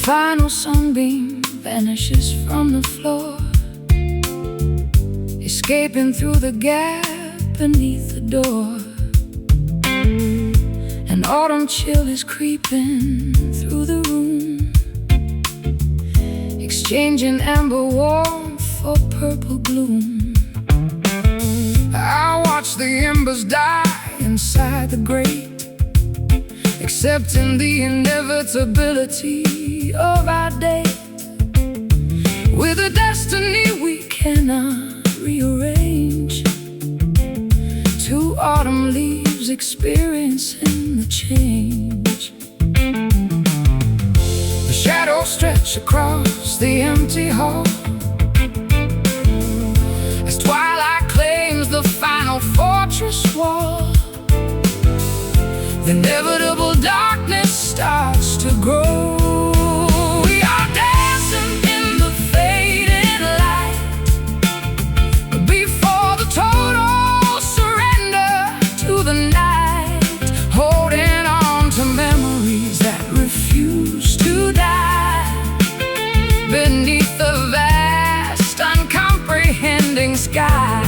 Final sunbeam vanishes from the floor, escaping through the gap beneath the door. An autumn chill is creeping through the room, exchanging amber warmth for purple gloom. I watch the embers die inside the grate, accepting the inevitability of our date, with a destiny we cannot rearrange. Two autumn leaves experiencing the change. The shadows stretch across the empty hall as twilight claims the final fortress wall. The inevitable darkness starts to grow. We are dancing in the fading light before the total surrender to the night, holding on to memories that refuse to die beneath the vast, uncomprehending sky.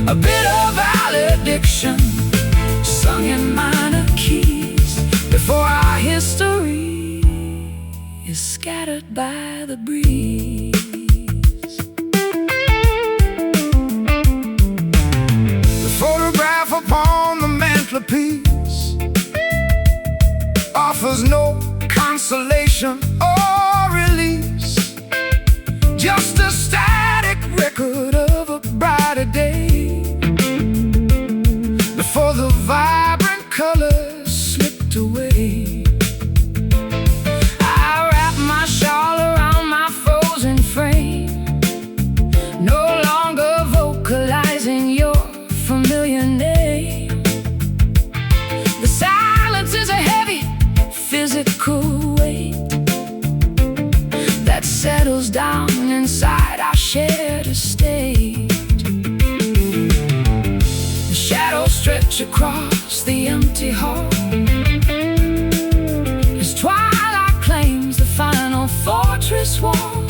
A bit of valediction sung in minor keys before our history is scattered by the breeze. The photograph upon the mantelpiece offers no consolation or release, just a static record of a brighter day before the vibrant colors slipped away. I wrap my shawl around my frozen frame, no longer vocalizing your familiar name. The silence is a heavy physical weight that settles down inside our shared estate. Shadows stretch across the empty hall as twilight claims the final fortress wall.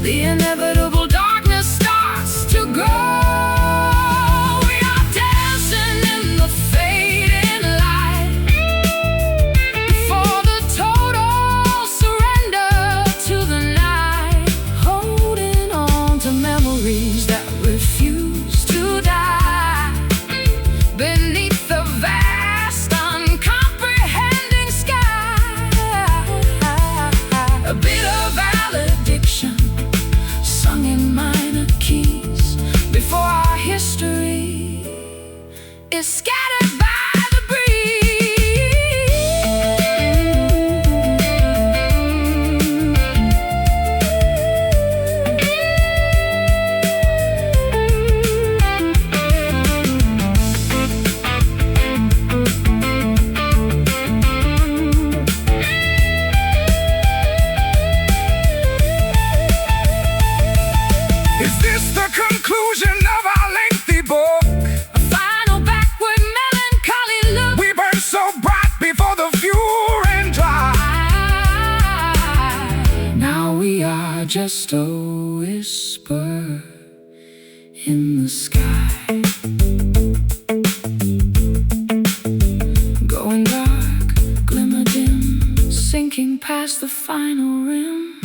The inevitable darkness starts to grow. We are dancing in the fading light before the total surrender to the night, holding on to memories that refuse to die beneath the vast, uncomprehending sky. A bit of valediction sung in minor keys before our history is scattered by the Is this the conclusion of our lengthy book? A final backward melancholy look. We burned so bright before the fuel ran dry. Now we are just a whisper in the sky, going dark, glimmer dim, sinking past the final rim.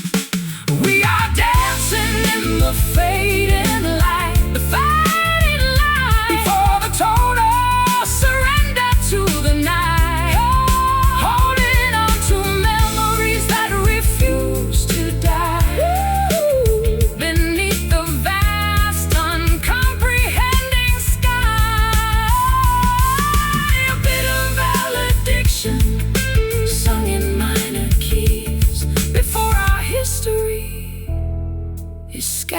We are dancing in the fading light, the fading light, before the total surrender to the night, holding on to memories that refuse to die beneath the vast, uncomprehending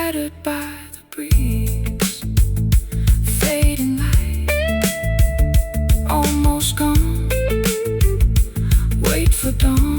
scattered by the breeze. Fading light, almost gone. Wait for dawn.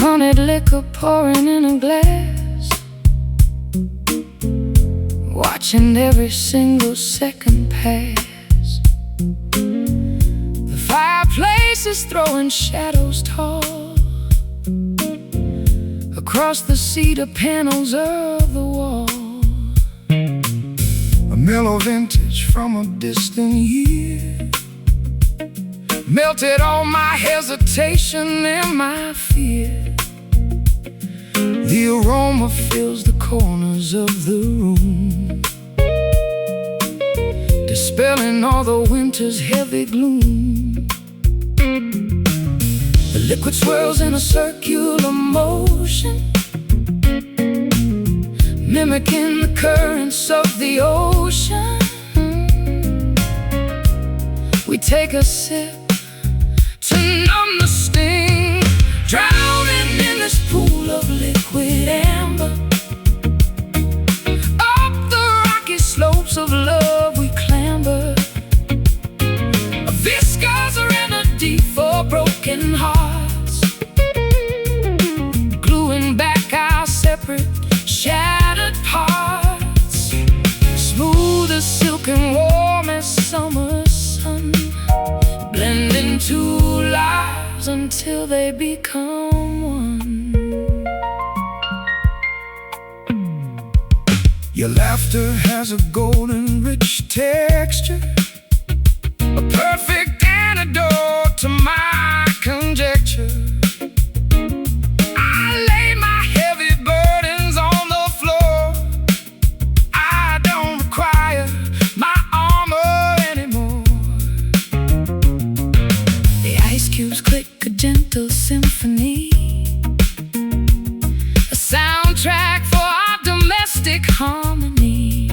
Haunted liquor pouring in a glass, watching every single second pass. The fireplace is throwing shadows tall across the cedar panels of the wall. A mellow vintage from a distant year melted all my hesitation and my fear. The aroma fills the corners of the room, dispelling all the winter's heavy gloom. The liquid swirls in a circular motion, mimicking the currents of the ocean. We take a sip to numb the sting, drowning in this pool of liquid amber. Up the rocky slopes of love we clamber, a viscous remedy for broken hearts, gluing back our separate shattered parts. Smooth as silk and warm as summer sun, blend into lives until they become one. Your laughter has a golden rich texture, a perfect antidote to my conjecture. I lay my heavy burdens on the floor. I don't require my armor anymore. The ice cubes click a gentle symphony, a soundtrack for our domestic harmony.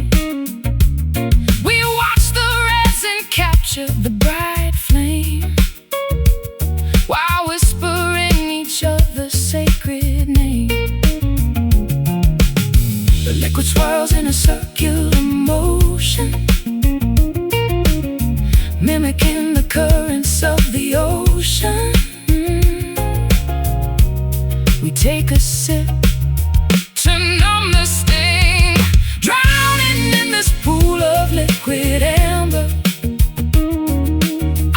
We watch the resin capture the bright flame, while whispering each other's sacred name. The liquid swirls in a circular motion, mimicking the currents of the ocean. We take a sip to numb the sting, drowning in this pool of liquid amber.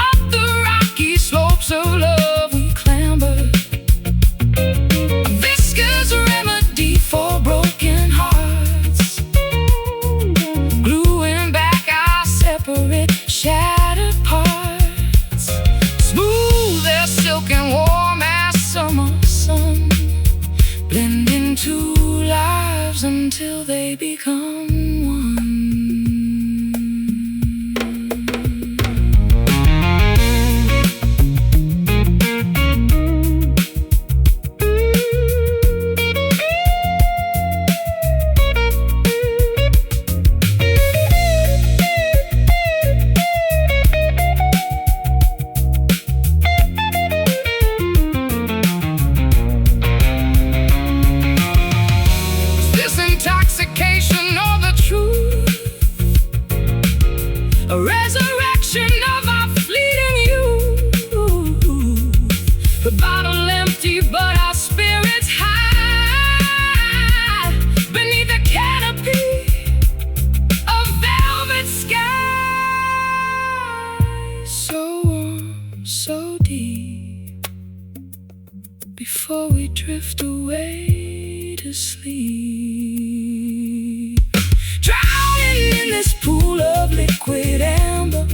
Up the rocky slopes of love we clamber, a viscous remedy for broken hearts, gluing back our separate shattered parts. Smooth as silk and warm as summer sun, blend into lives until they become one. This intoxication or so deep before we drift away to sleep. Drowning in this pool of liquid amber,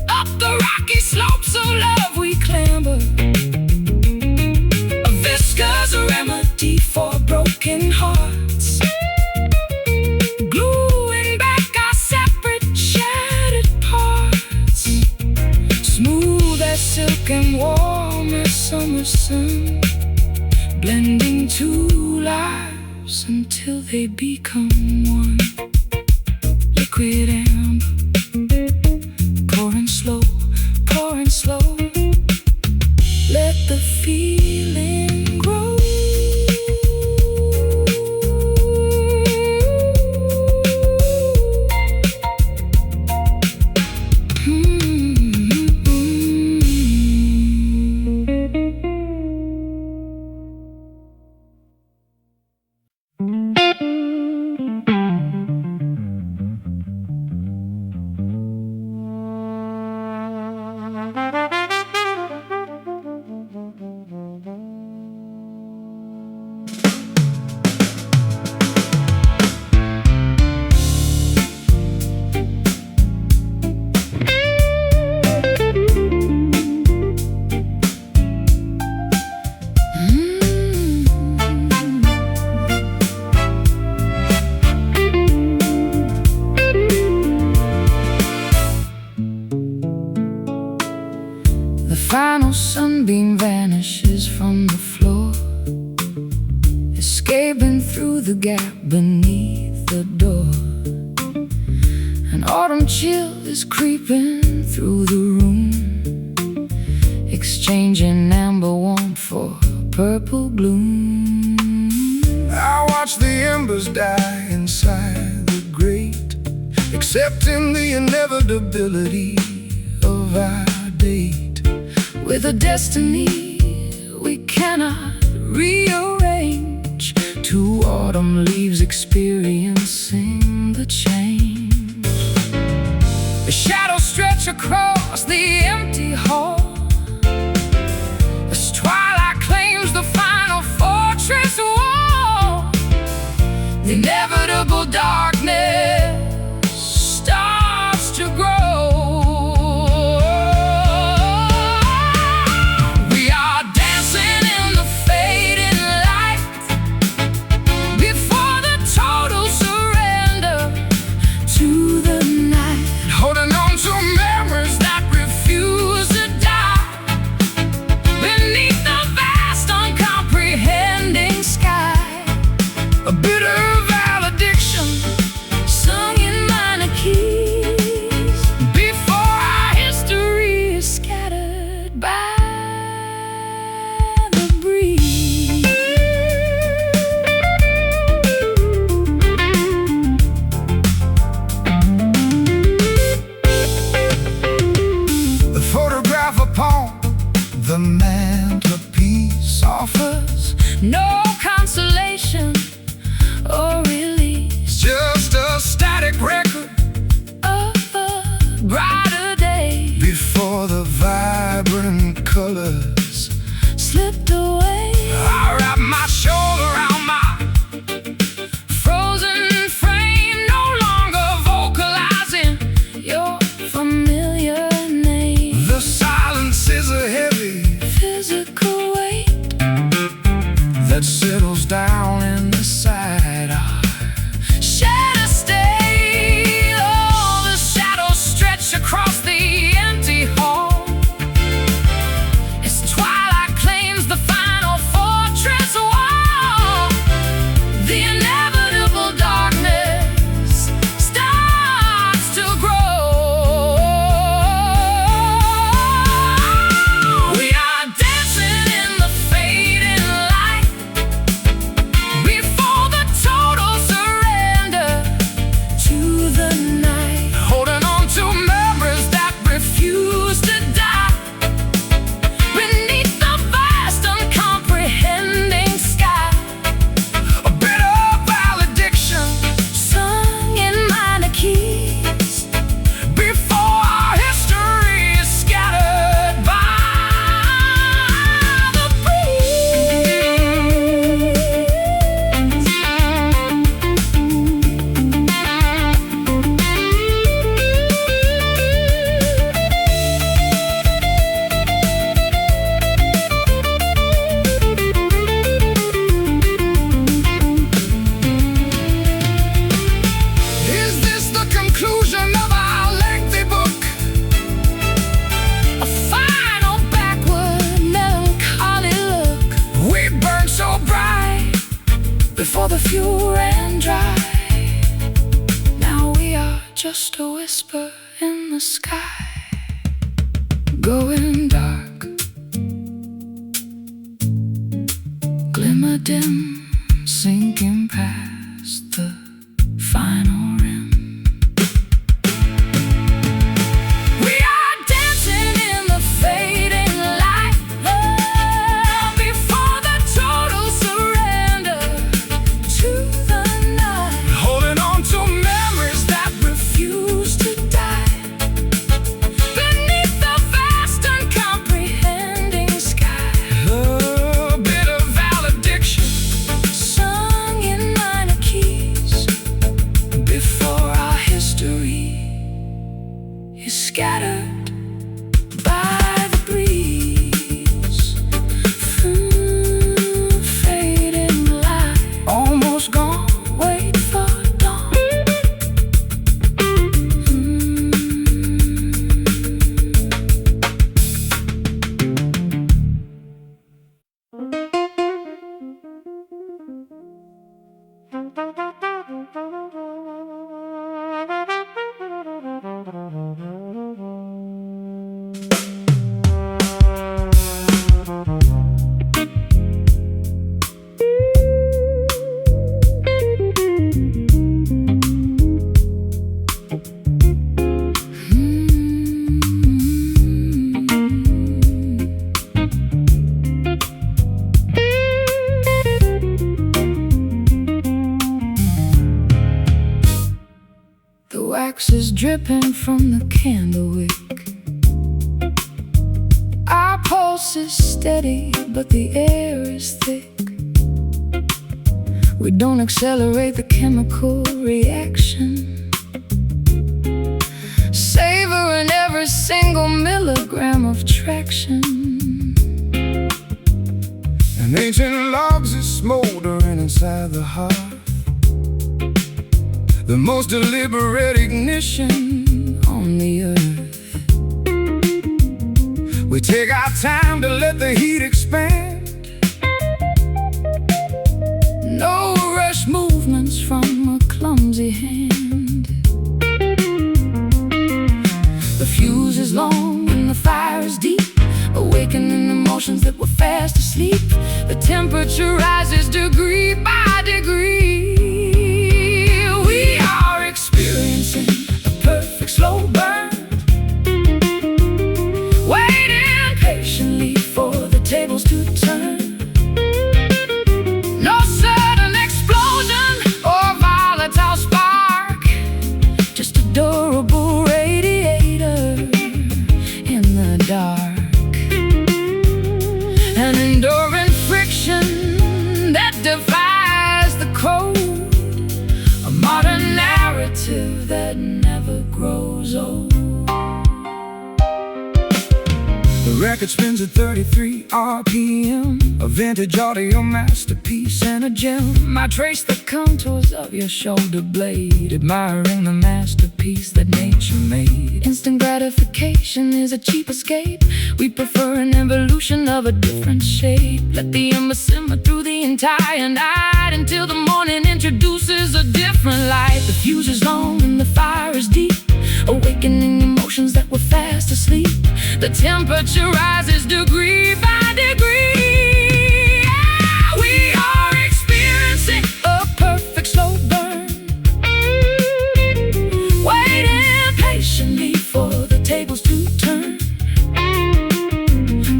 up the rocky slopes of love we clamber, a viscous remedy for broken hearts, gluing back our separate shattered parts, smooth as silk and warm as summer sun, blending two lives until they become one. Liquid amber, pouring slow, pouring slow. Let the feeling grow. The final sunbeam vanishes from the floor, escaping through the gap beneath the door. An autumn chill is creeping through the room, exchanging amber warmth for purple gloom. I watch the embers die inside the grate, accepting the inevitability of our date. With a destiny we cannot rearrange, two autumn leaves experiencing the change. The shadows stretch across the empty hall as twilight claims the final fortress wall. The inevitable darkness starts to grow. A bitter valediction Sung in minor keys before our history is scattered by the breeze. The photograph upon the mantelpiece offers No consolation or release, just a static record of a brighter day before the vibrant colors slipped away. I wrap my shoulder around my Frozen frame, no longer vocalizing your familiar name. The silence is a heavy Physical weight that settles down in the side eye. shed a stain. All the shadows stretch across the empty hall as just a whisper in the sky, going dark, glimmer dim, sinking past the final rim. We are dancing in the fading light, before the total surrender to the night, Holding on to memories that refuse to die, beneath the vast uncomprehending sky, a bit of valediction sung in minor keys, before our history is scattered by the breeze. Fading light, almost gone. wait for dawn. The wax is dripping from the candle wick. Our pulse is steady, but the air is thick. We don't accelerate the chemical reaction, savoring every single milligram of traction. And ancient logs is smoldering inside the hearth, the most deliberate ignition on the earth. We take our time to let the heat expand, No rush movements from a clumsy hand. The fuse is long and the fire is deep, awakening emotions that were fast asleep. The temperature rises degree by degree. We are experiencing a perfect slow burn, waiting patiently for the tables to turn. No sudden explosion or volatile spark, just a durable radiator in the dark, an enduring friction that defies the code, a modern narrative that never grows old. the record spins at 33 RPM, a vintage audio masterpiece and a gem. I trace the contours of your shoulder blade, admiring the masterpiece that nature made. Instant gratification is a cheap escape. We prefer an evolution of a different shape. Let the ember simmer through the entire night, until the morning introduces a different light. The fuse is long and the fire is deep, awakening emotions that were fast asleep. The temperature rises degree by degree. We are experiencing a perfect slow burn, waiting patiently for the tables to turn.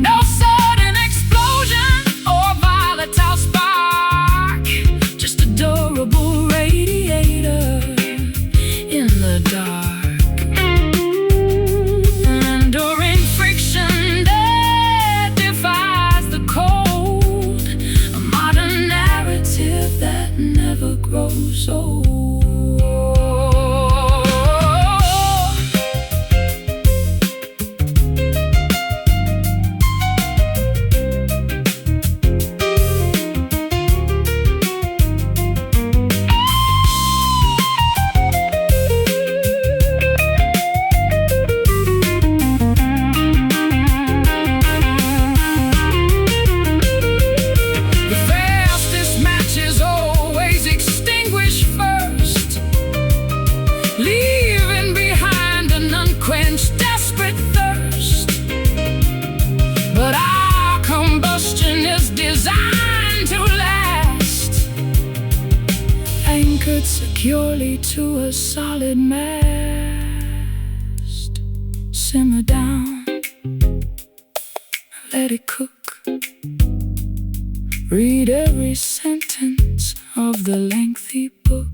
No sudden explosion or volatile spark, just a durable radiator in the dark. An enduring friction that defies the it securely to a solid mast. Simmer down, let it cook. Read every sentence of the lengthy book.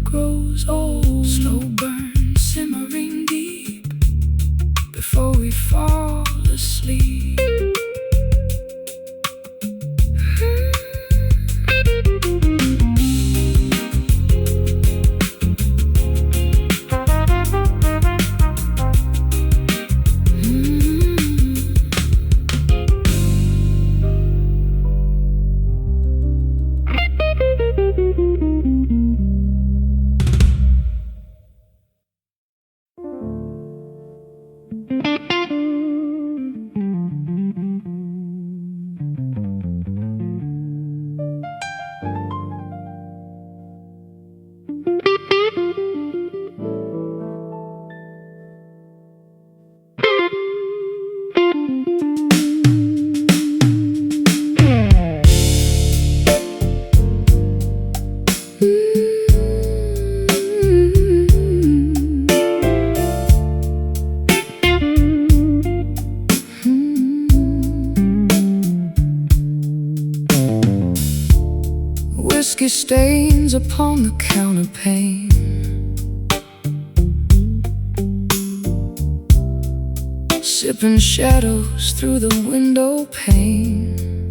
Grows old. Slow burn, simmering deep before we fall asleep. Whiskey stains upon the counterpane. Sipping shadows through the window pane.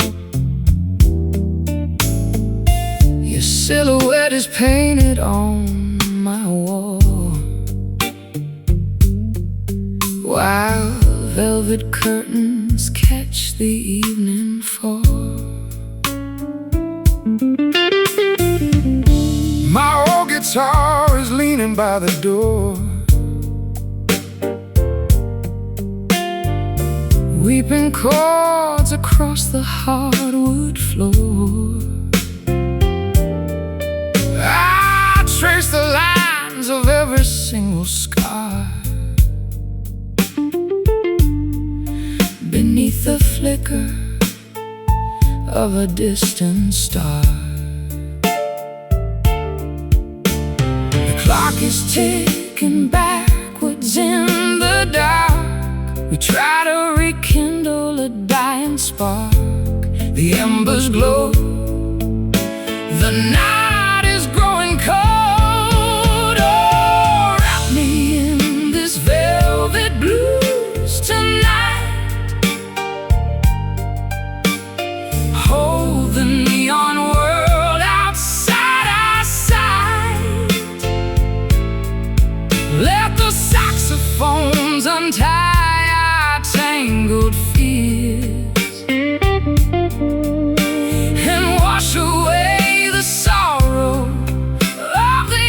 Your silhouette is painted on my wall, while velvet curtains catch the evening fall. My old guitar is leaning by the door, weeping chords across the hardwood floor. I trace the lines of every single scar beneath the flicker of a distant star. The clock is ticking backwards in the dark. We try to rekindle a dying spark. The embers glow. The night is growing cold. Oh, wrap me in this velvet blues tonight. Hold the neon world outside our sight. Let the saxophones untie our tangled fears and wash away the sorrow of the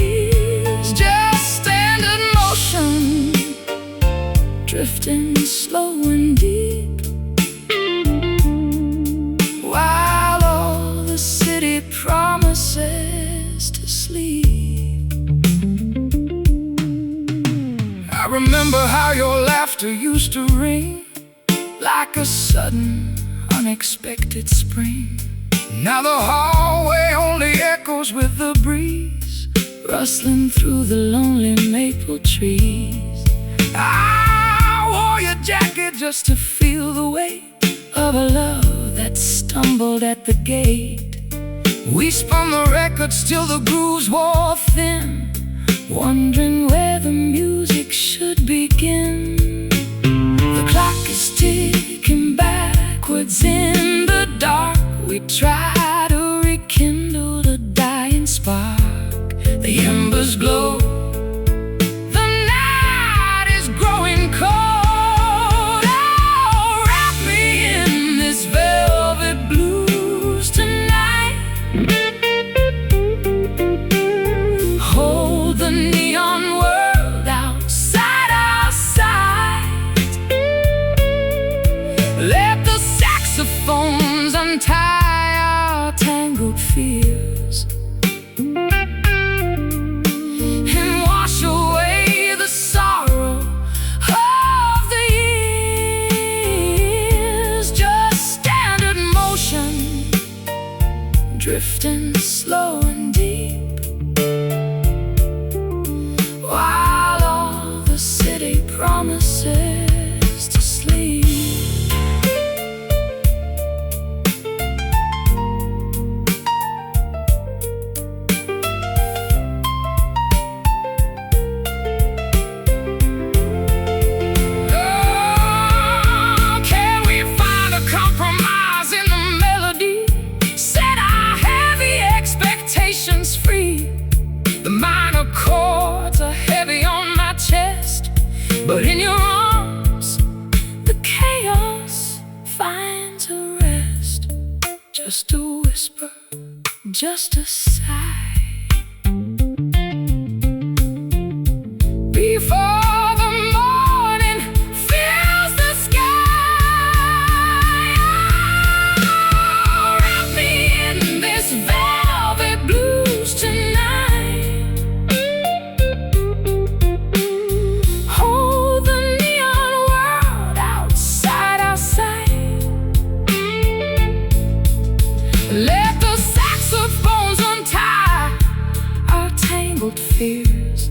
years. Just stand in motion, drifting slow and deep, while all the city promises to sleep. I remember how your laughter used to ring like a sudden, unexpected spring. Now the hallway only echoes with the breeze rustling through the lonely maple trees. I wore your jacket just to feel the weight of a love that stumbled at the gate. We spun the records till the grooves wore thin, wondering where the music should begin. The clock is ticking backwards in the dark. We try to rekindle the dying spark. The embers glow. The night is growing cold. drifting slow and deep, while all the city promises to sleep. But in your arms, the chaos finds a rest. Just a whisper, just a sigh, before the morning fills the sky. Oh, wrap me in this velvet blues tonight. Let the saxophones untie our tangled fears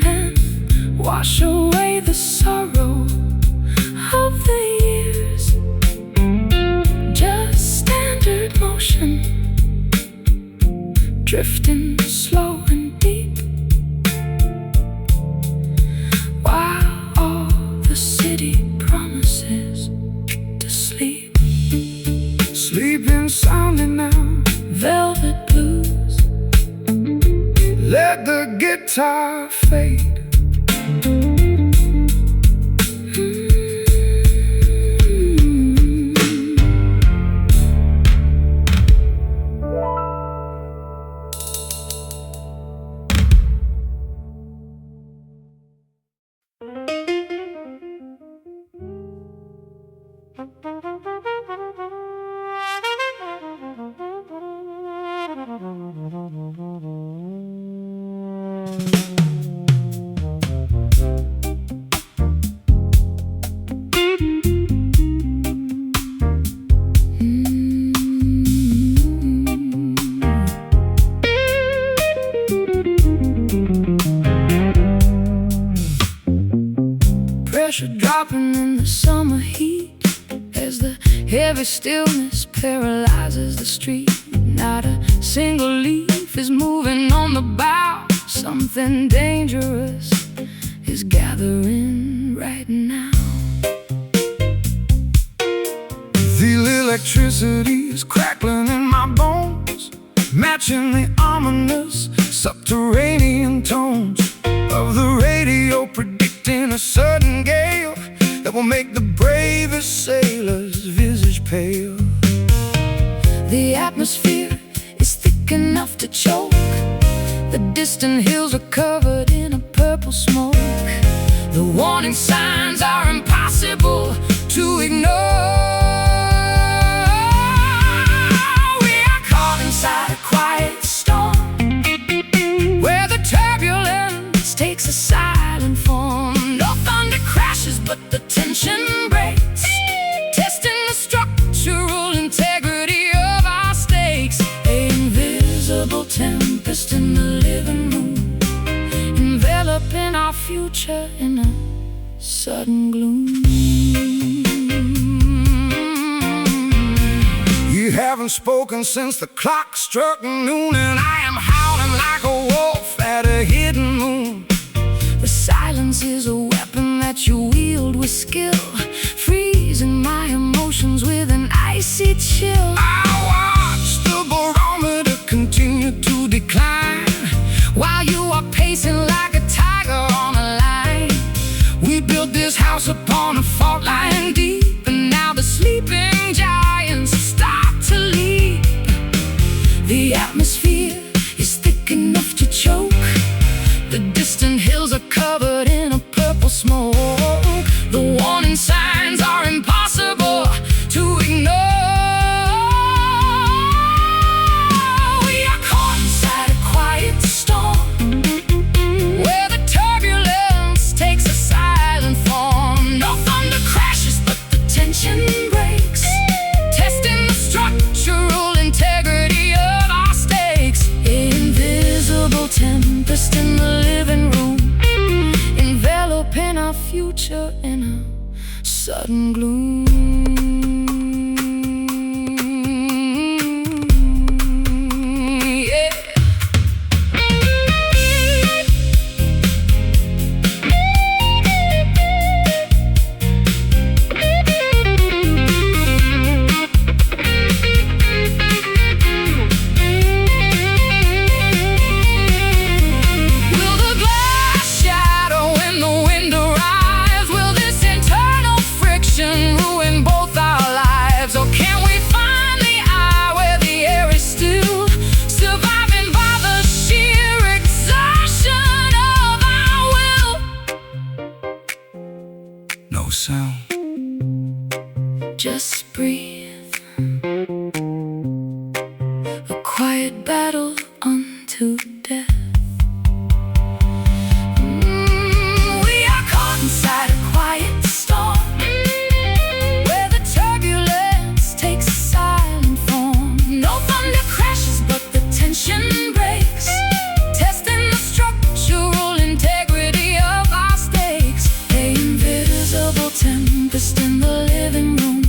and wash away the sorrow of the years. Just standard motion, drifting slow and deep, while all the city promises to sleep. Sleeping soundly now, velvet blues. Let the guitar fade. Pressure dropping in the summer heat as the heavy stillness paralyzes the street. Not a single leaf is moving on the bough. Something dangerous is gathering right now. The electricity is crackling in my bones, matching the ominous subterranean tones of the radio, predicting a sudden gale that will make the bravest sailor's visage pale. The atmosphere is thick enough to choke. The distant hills are covered in a purple smoke. The warning signs are impossible to ignore. We are caught inside a quiet storm, where the turbulence takes a silent form. No thunder crashes, but the tension breaks, testing the structural integrity of our stakes. An invisible tempest in the living room, enveloping our future in a sudden gloom. You haven't spoken since the clock struck noon, and I am howling like a wolf at a hidden moon. The silence is a weapon that you wield with skill, freezing my emotions with an icy chill. I watch the barometer continue to decline, while you are pacing like a tiger on a line. we built this house upon a fault line deep, And now the sleeping giants start to leap. The atmosphere is thick enough to choke. The distant hills are covered in a purple smoke. The warning signs are impossible to ignore. sudden gloom. No sound, just breathe. A quiet battle unto death. We are caught inside a quiet storm, where the turbulence takes a silent form. No thunder crashes, but the tension breaks, testing the structural integrity of our stakes. The invisible tempest in the living room,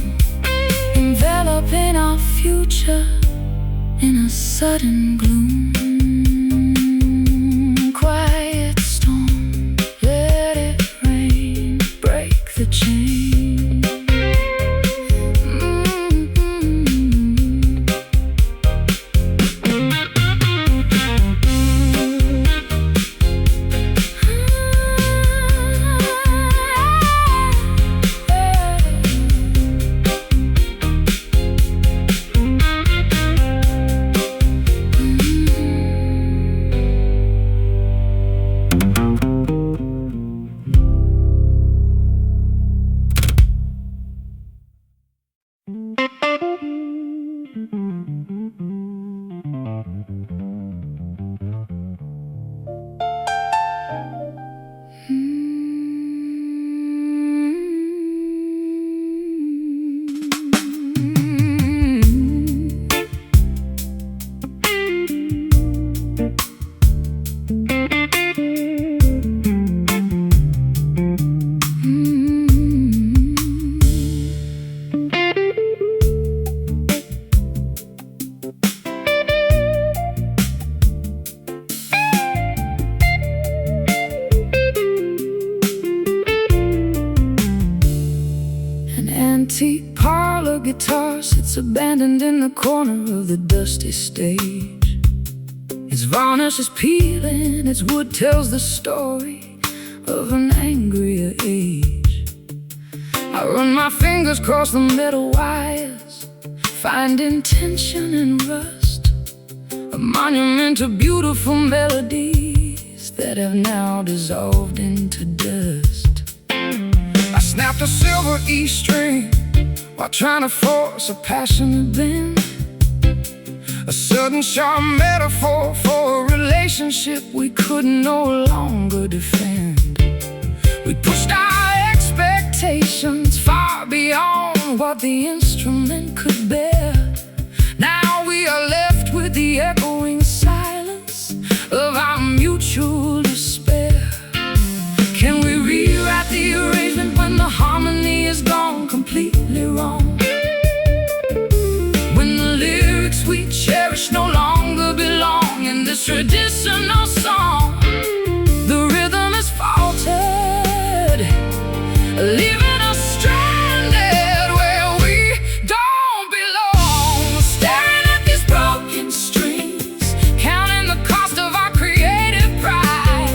enveloping our future in a sudden gloom. Quiet storm, let it rain, break the chain. Antique parlor guitar sits abandoned in the corner of the dusty stage. Its varnish is peeling, its wood tells the story of an angrier age. I run my fingers across the metal wires, finding tension and rust, a monument to beautiful melodies that have now dissolved into dust. I snapped a silver E string while trying to force a passionate bend, a sudden sharp metaphor for a relationship we could no longer defend. We pushed our expectations far beyond what the instrument could bear. Now we are left with the echoing silence of our mutual despair. Can we rewrite the arrangement when the harmony is gone completely wrong? When the lyrics we cherish no longer belong in this traditional song. The rhythm is faltered, leaving us stranded where we don't belong. Staring at these broken strings, counting the cost of our creative pride.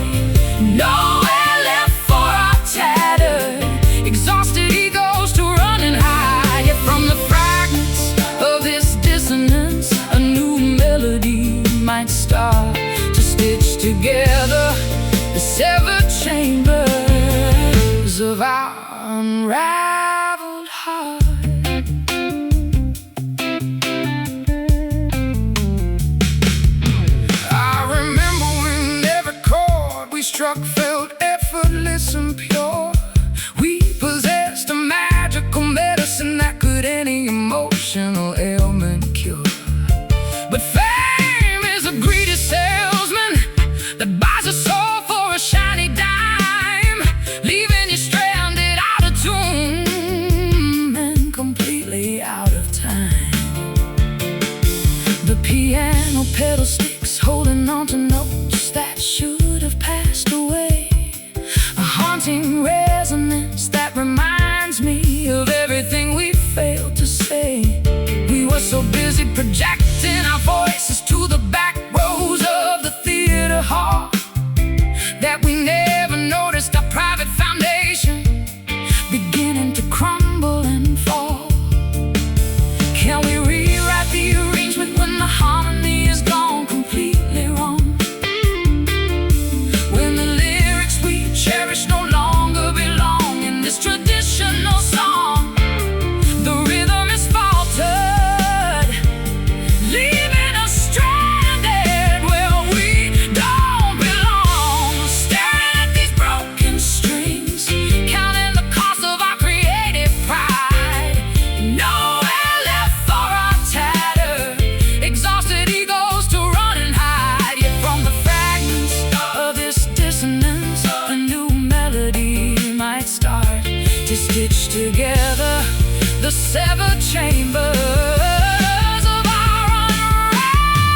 Nowhere left for our tattered, exhausted egos to run and hide. Yet from the fragments of this dissonance, a new melody might start to stitch together the severed chambers of our unraveled heart. I remember when every chord we struck felt effortless and pure. We possessed a magical medicine that could any emotional ailment cure. But fame is a greedy salesman that buys a soul for a shiny dime, leaving you stranded out of tune. The piano pedal sticks, holding on to notes that should have passed away. A haunting resonance that reminds me of everything we failed to say. We were so busy projecting our voices to the back rows of the theater hall that we never noticed our private foundation beginning to crumble and fall. Can we rewrite the arrangement when the harmony is gone completely wrong? When the lyrics we cherish no longer belong in this traditional song. The rhythm is faltered, leaving us stranded where we don't belong. Staring at these broken strings, counting the cost of our creative pride. Nowhere left for our tattered, exhausted egos to run and hide. Yet from the fragments of this dissonance, a new melody might start to stitch together the severed chambers of our unraveled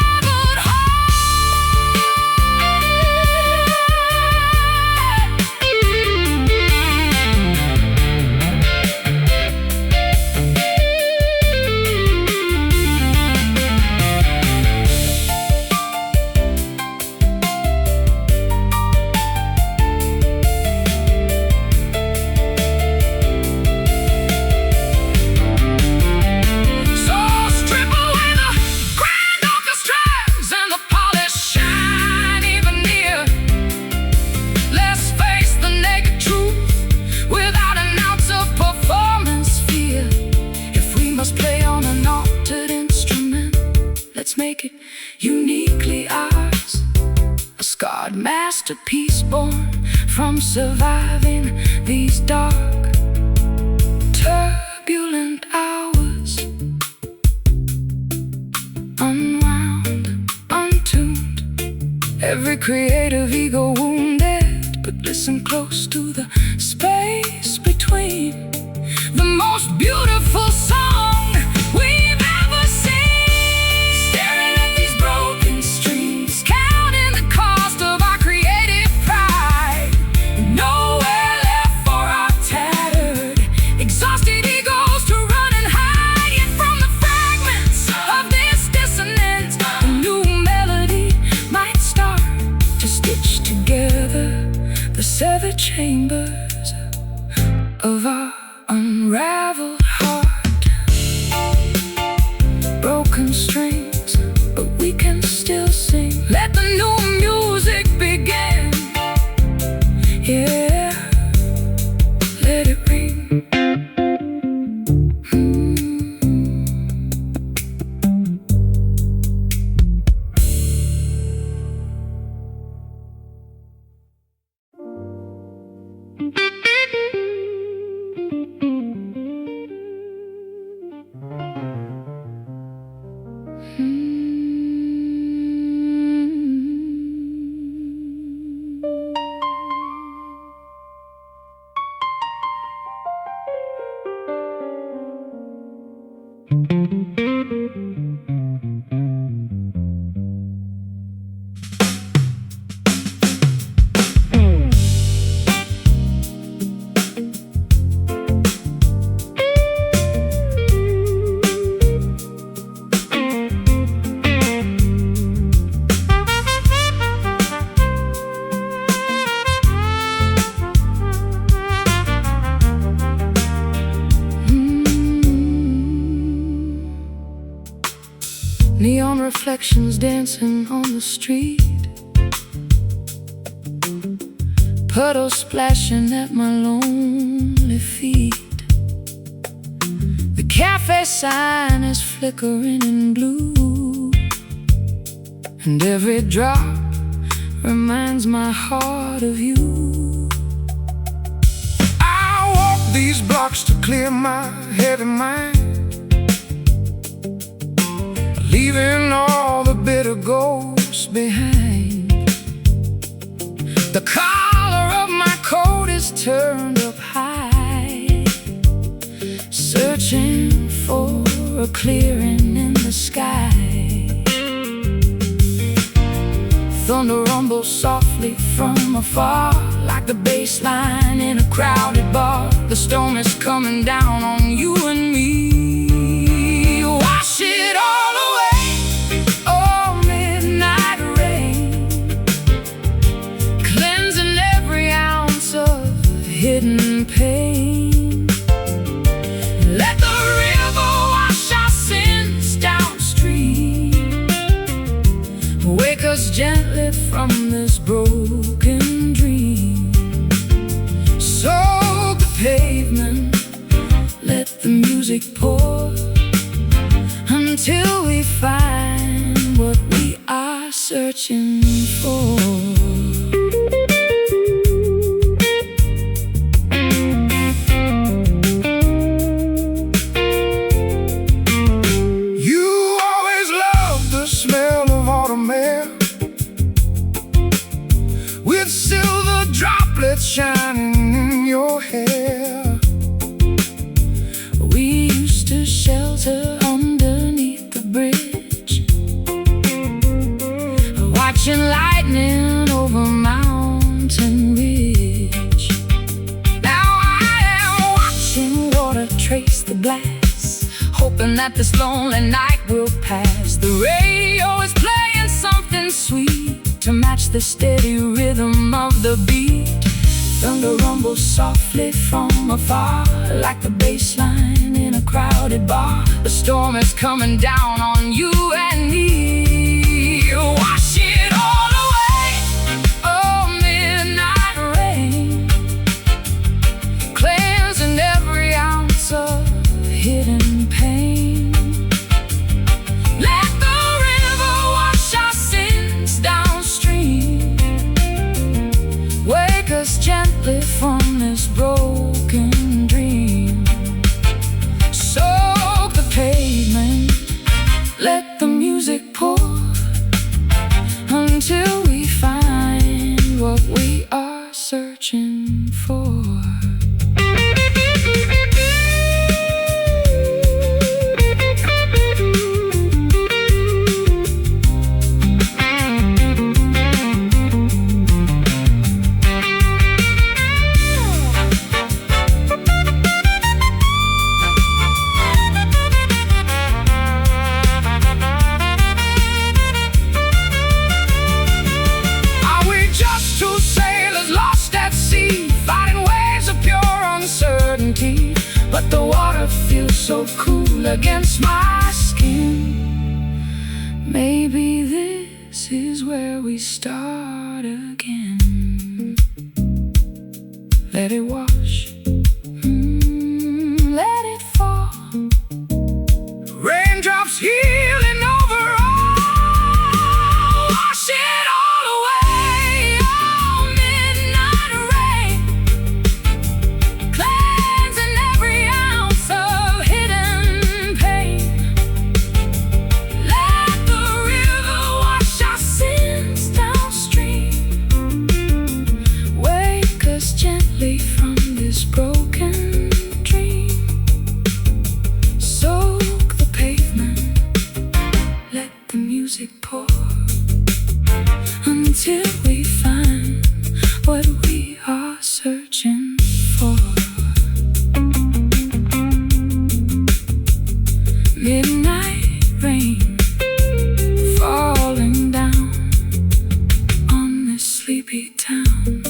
So strip away the grand orchestras and the polished shiny veneer. Let's face the naked truth without an ounce of performance fear. If we must play on an altered instrument, let's make it uniquely ours. A scarred masterpiece born from surviving these dark, turbulent hours. Unwound, untuned, every creative ego wounded. But listen close to the space between. The most beautiful song we've ever seen. Staring at these broken strings, counting the cost of our creative pride. Nowhere left for our tattered, exhausted egos to run and hide. Yet from the fragments of this dissonance, a new melody might start to stitch together the severed chambers of our unraveled heart. Broken strings, but we can still sing. Let the new music begin. Yeah, let it ring. Neon reflections dancing on the street, puddles splashing at my lonely feet. The cafe sign is flickering in blue, and every drop reminds my heart of you. I walk these blocks to clear my heavy mind, leaving all the bitter ghosts behind. The collar of my coat is turned up high, searching for a clearing in the sky. rumble softly from afar, like the bass line in a crowded bar. The storm is coming down on you and me. Wash it all away, oh midnight rain, cleansing every ounce of hidden pain. Let the river wash our sins downstream, wake us gently from this broken dream. Soak the pavement, let the music pour, until we find what we are searching for. You always loved the smell of autumn air, with silver droplets shining in your hair. We used to shelter underneath the bridge, watching lightning over mountain ridge. Now I am watching water trace the glass, hoping that this lonely night will pass. The radio is playing something sweet to match the steady rhythm of the beat. Thunder rumbles softly from afar, like the bass line in a crowded bar. The storm is coming down on you and me. Wash it all away, oh midnight rain, cleansing every ounce of hidden pain. Let the river wash our sins downstream, wake us gently from this broken dream. Soak the pavement, let the music pour, until we find what we are searching for. But the water feels so cool against my skin. Maybe this is where we start again. Let it wash, let it fall, raindrops healing over all. Wash it all away, oh midnight rain, cleansing every ounce of hidden pain. Let the river wash our sins downstream, wake us gently from this broken dream. Soak the pavement, let the music pour, until we find what we are searching for. Midnight rain falling down on this sleepy town.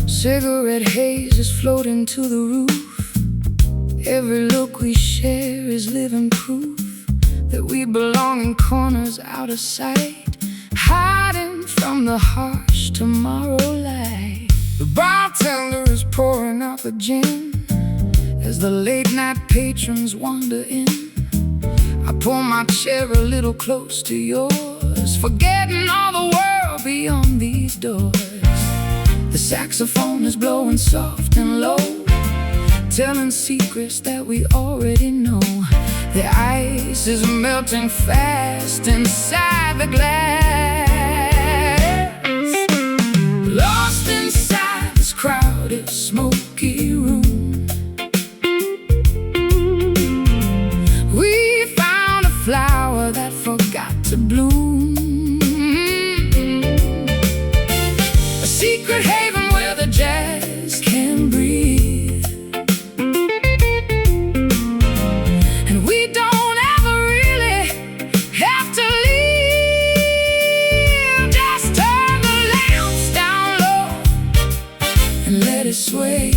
Cigarette haze is floating to the roof. Every look we share is living proof that we belong in corners out of sight, hiding from the harsh tomorrow light. The bartender is pouring out the gin as the late night patrons wander in. I pull my chair a little close to yours, forgetting all the world beyond these doors. The saxophone is blowing soft and low, telling secrets that we already know. The ice is melting fast inside the glass. Lost inside this crowded, smoky room, we found a flower that forgot to bloom. A secret haven where the jazz can breathe. Sway.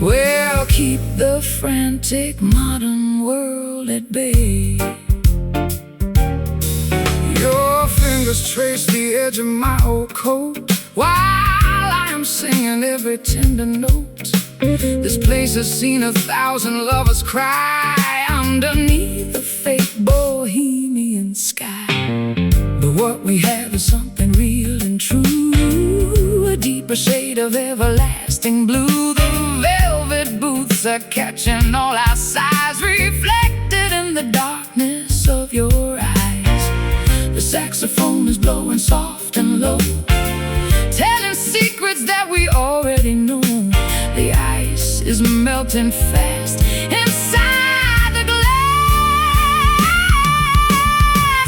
We'll keep the frantic modern world at bay. Your fingers trace the edge of my old coat while I am singing every tender note. This place has seen 1,000 lovers cry underneath the fake bohemian sky. But what we have is something real and true, a deeper shade of everlasting blue. The velvet booths are catching all our sighs, reflected in the darkness of your eyes. The saxophone is blowing soft and low, telling secrets that we already know. The ice is melting fast inside the glass.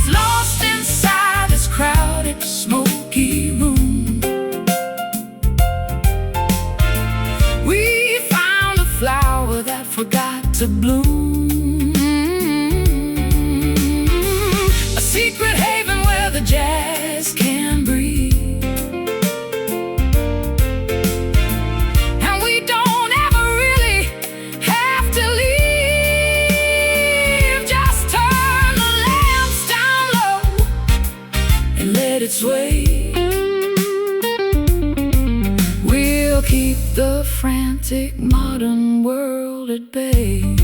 Lost inside this crowded, smoky room, we found a flower that forgot to bloom. A secret haven where the jazz can breathe. And we don't ever really have to leave. Just turn the lamps down low and let it sway. We'll keep the frantic modern world at bay.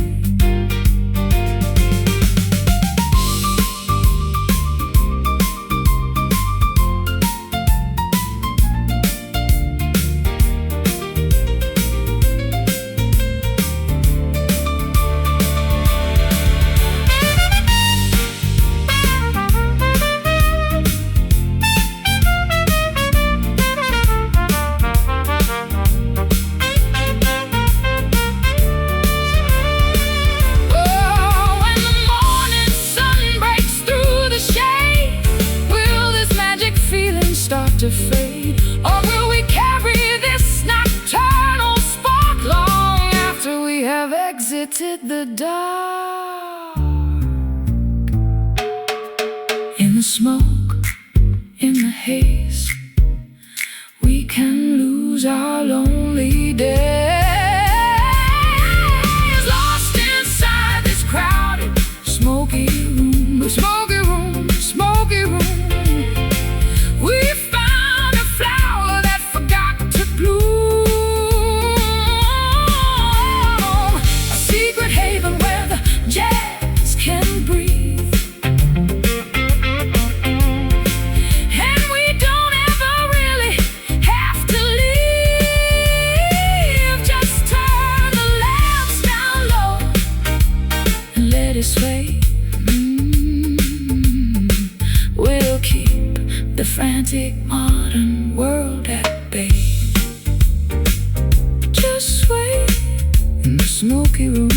To fade, or will we carry this nocturnal spark long after we have exited the dark? In the smoke, in the haze, we can lose our lonely days. Lost inside this crowded, smoky room, smoky room, smoky room. We'll keep the frantic modern world at bay. Just sway in the smoky room.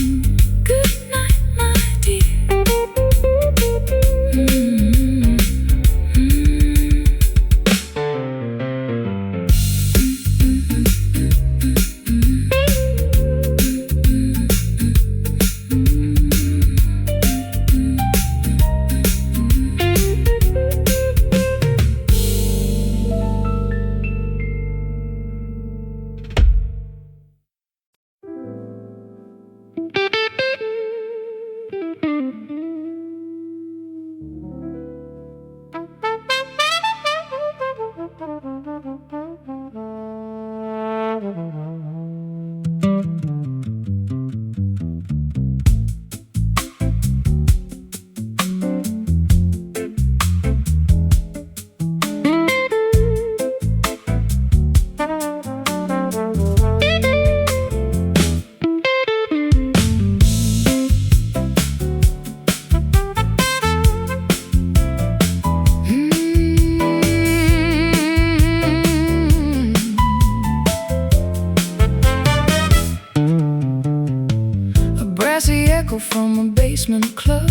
echo from a basement club,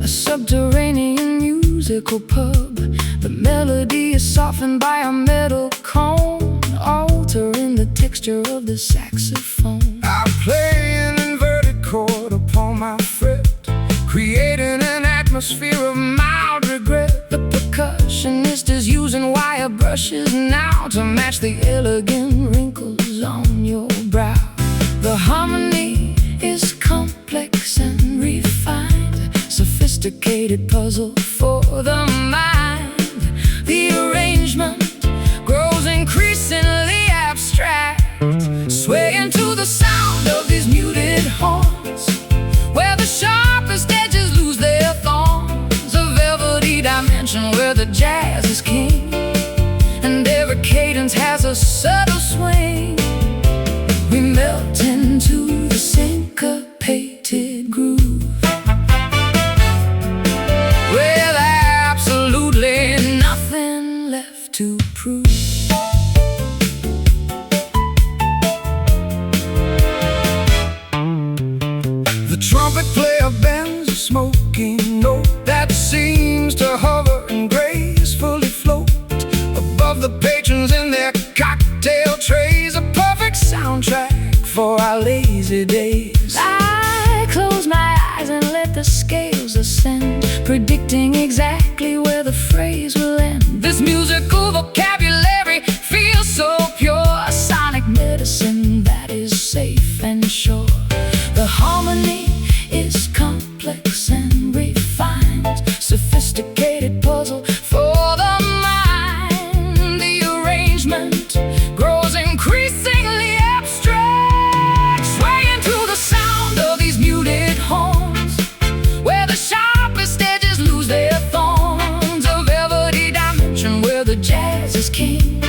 a subterranean musical pub. The melody is softened by a metal cone, altering the texture of the saxophone. I play an inverted chord upon my fret, creating an atmosphere of mild regret. The percussionist is using wire brushes now to match the elegant wrinkles on your brow. The harmony is complex and refined, sophisticated puzzle for the mind. The arrangement grows increasingly abstract, swaying to the sound of these muted horns, where the sharpest edges lose their thorns. A velvety dimension where the jazz is king, and every cadence has a subtle swing. We melt into the syncopated groove, with absolutely nothing left to prove. The trumpet player bends a smoking note that seems to hover and gracefully float above the patrons in their cocktail trays, a perfect soundtrack for our lazy days. I close my eyes and let the scales ascend, predicting exactly where the phrase will end. This musical vocabulary feels so pure, a sonic medicine that is safe and sure. The harmony is complex and refined, sophisticated puzzle for the mind. The arrangement grows increasingly abstract, swaying to the sound of these muted horns, where the sharpest edges lose their thorns. A velvety dimension where the jazz is king,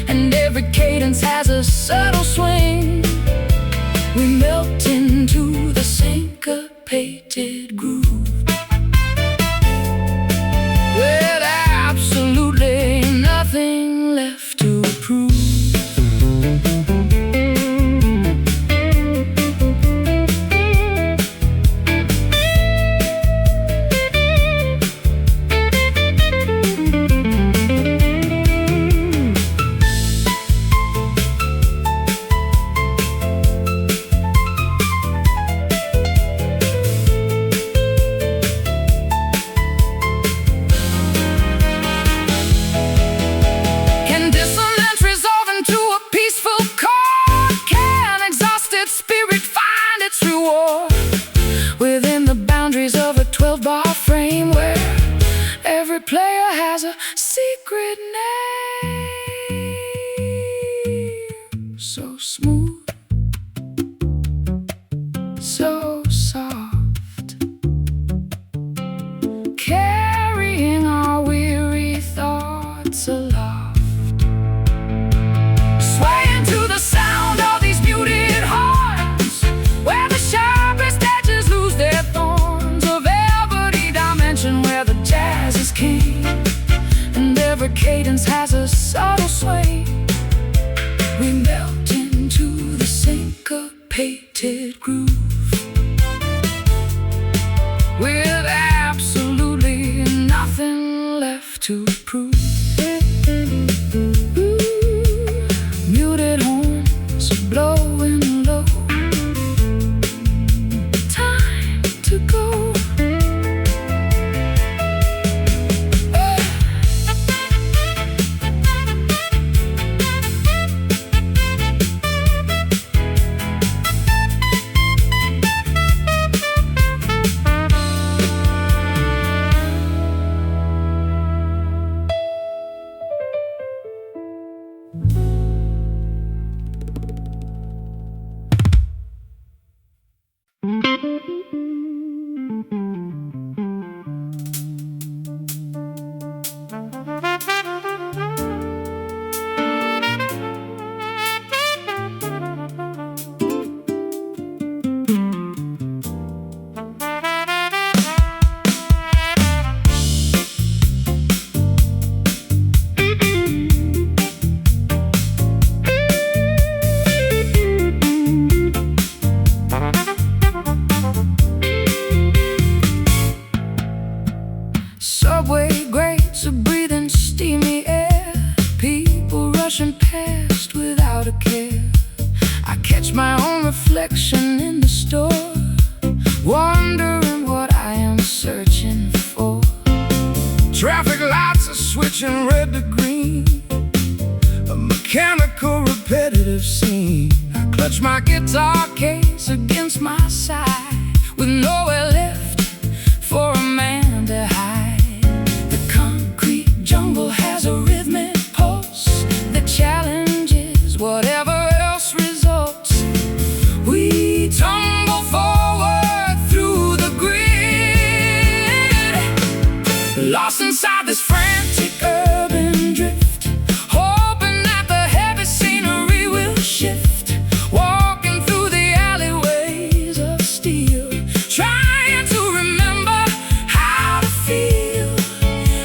and every cadence has a subtle swing. We melt into the syncopated groove, with absolutely nothing left to prove. Within the boundaries of a 12-bar frame, where every player has a secret name. So smooth, so soft, carrying our weary thoughts aloft, swaying to the sound of these muted horns, where the sharpest edges lose their thorns. A velvety dimension where the jazz is king, and every cadence has a subtle sway. We melt into without a care. I catch my own reflection in the store, wondering what I am searching for. Traffic lights are switching red to green, a mechanical repetitive scene. I clutch my guitar case against my side, with nowhere left for a man to hide. The concrete jungle has a rhythmic pulse that challenges whatever else results. We tumble forward through the grid, lost inside this frantic urban drift, hoping that the heavy scenery will shift. Walking through the alleyways of steel, trying to remember how to feel.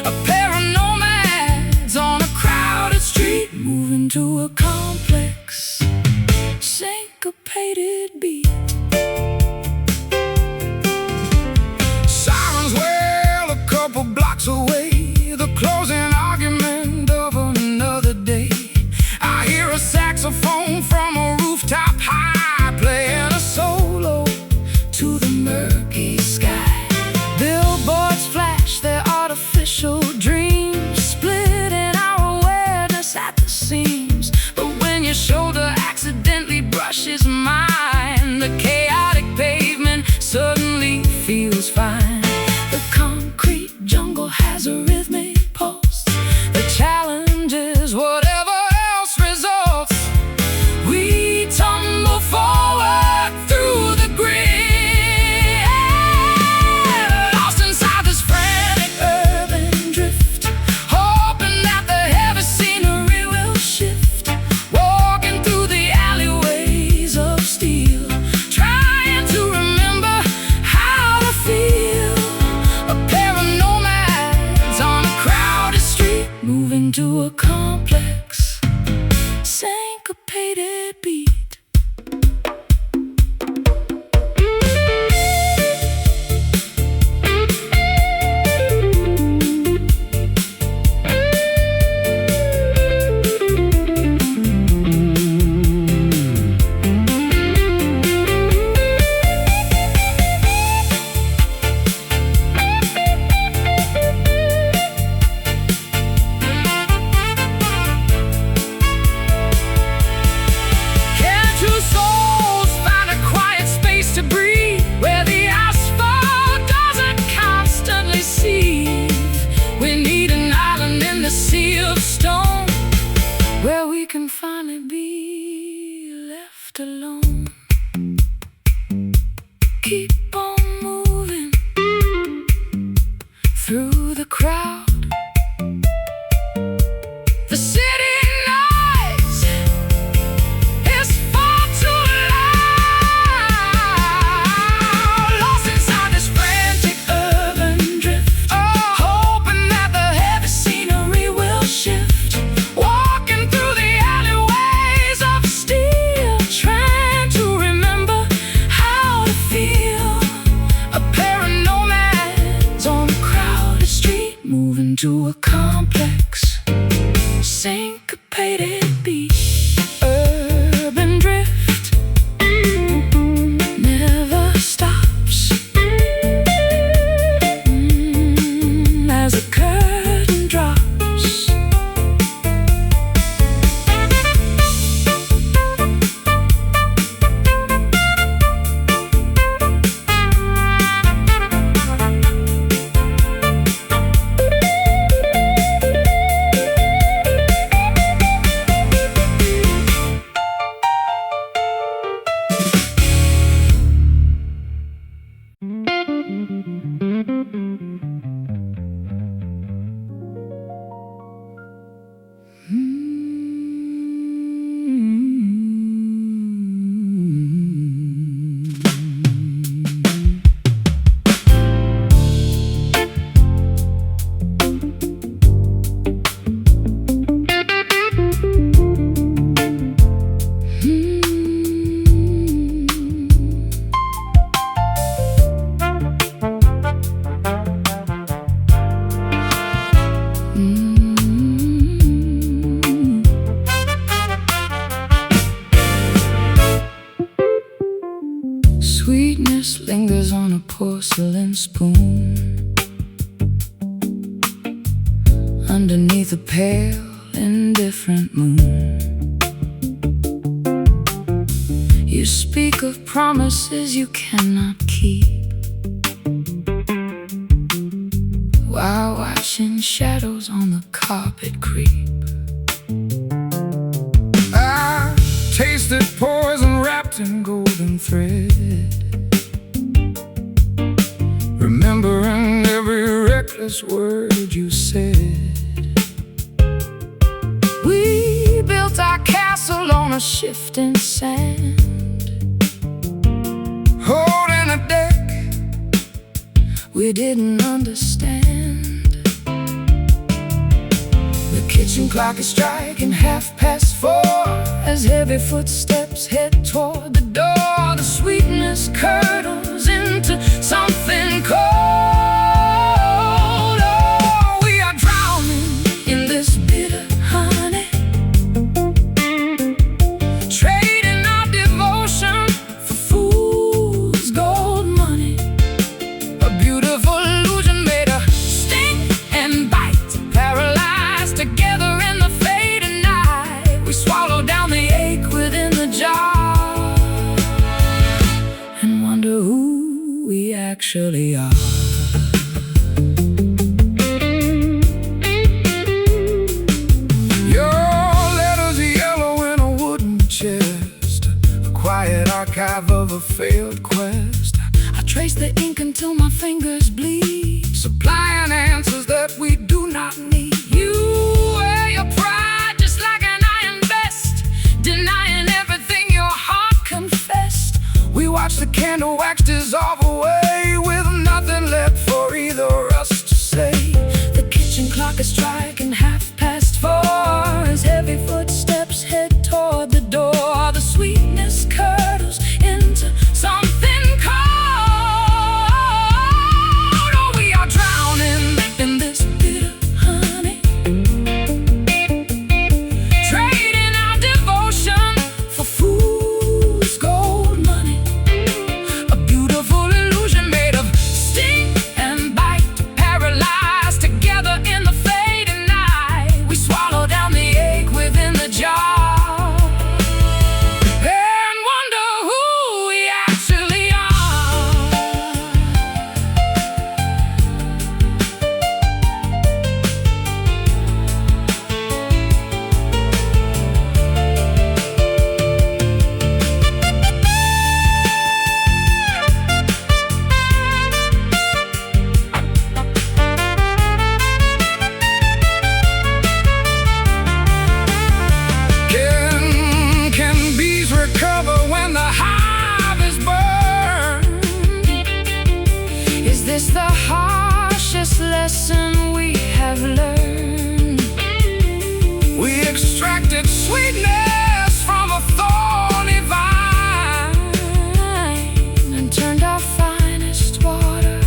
A pair of nomads on a crowded street, moving to a complex, syncopated beat. Sirens wail a couple blocks away, the closing argument of another day. I hear a saxophone from a rooftop high, playing a solo to the murky sky. Billboards flash their artificial dreams, splitting our awareness at the seams. But when your shoulder accidentally brushes mine, the chaotic pavement suddenly feels fine. The concrete jungle has a rhythmic pulse that challenges whatever else results. We tumble forward through the grid, lost inside this frantic urban drift, hoping that the heavy scenery will shift. Walking through the alleyways of steel, trying to remember how to feel. A pair of nomads on a crowded street, moving to a complex, syncopated beat. Can two souls find a quiet space to breathe, where the asphalt doesn't constantly seethe? We need an island in the sea of stone, where we can finally be left alone. Keep on moving through the crowd. The city noise is far too loud, lost inside this frantic urban drift, hoping that the heavy scenery will shift. Walking through the alleyways of steel, trying Sweetness lingers on a porcelain spoon underneath a pale, indifferent moon. You speak of promises you cannot keep, while watching shadows on the carpet creep. I tasted poison wrapped in golden thread, remembering every reckless word you said. We built our castle on a shifting sand, holding a deck we didn't understand. The kitchen clock is striking 4:30 as heavy footsteps head toward the door. The sweetness curdles into something cold. Oh, we are drowning in this bitter honey, trading our devotion for fool's gold money. A beautiful illusion made of sting and bite, paralyzed together in the fading night. We swallow down the ache within the jar and wonder who we actually are. Archive of a failed quest. I trace the ink until my fingers bleed, supplying answers that we do not need. You wear your pride just like an iron vest, denying everything your heart confessed. We watch the candle wax dissolve away, with nothing left for either of us to say. The kitchen clock is striking 4:30 as heavy footsteps head toward the door. The sweetness curdles into something cold. Oh, we are drowning in this bitter honey, trading our devotion for fool's gold money. A beautiful illusion made of sting and bite, paralyzed together in the fading night. We swallow down the ache within the jar. Is the harshest lesson we have learned? We extracted sweetness from a thorny vine and turned our finest water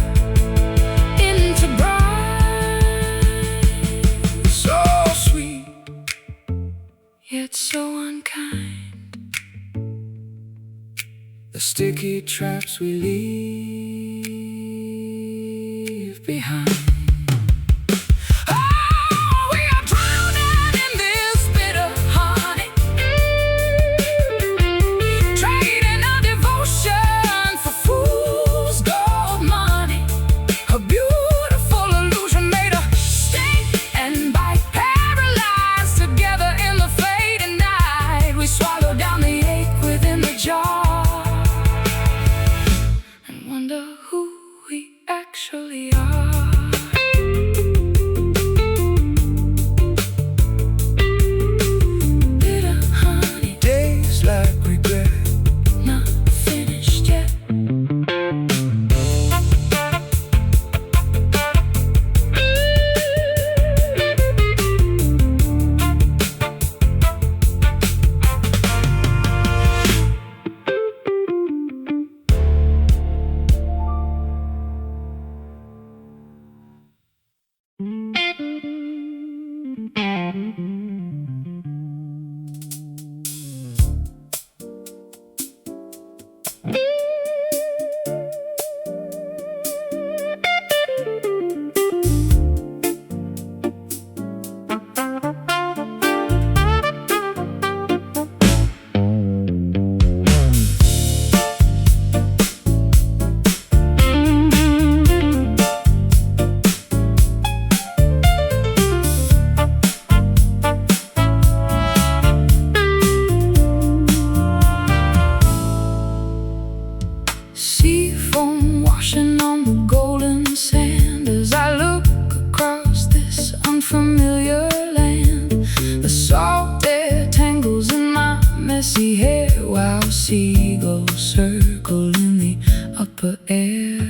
into brine. So sweet, yet so unkind, the sticky traps we leave behind. Oh, we are drowning in this bitter honey, trading our devotion for fool's gold money. A beautiful illusion made of sting and bite, paralyzed together in the fading night. We swallow down the ache within the jar and wonder who we actually are. seagulls circle in the upper air.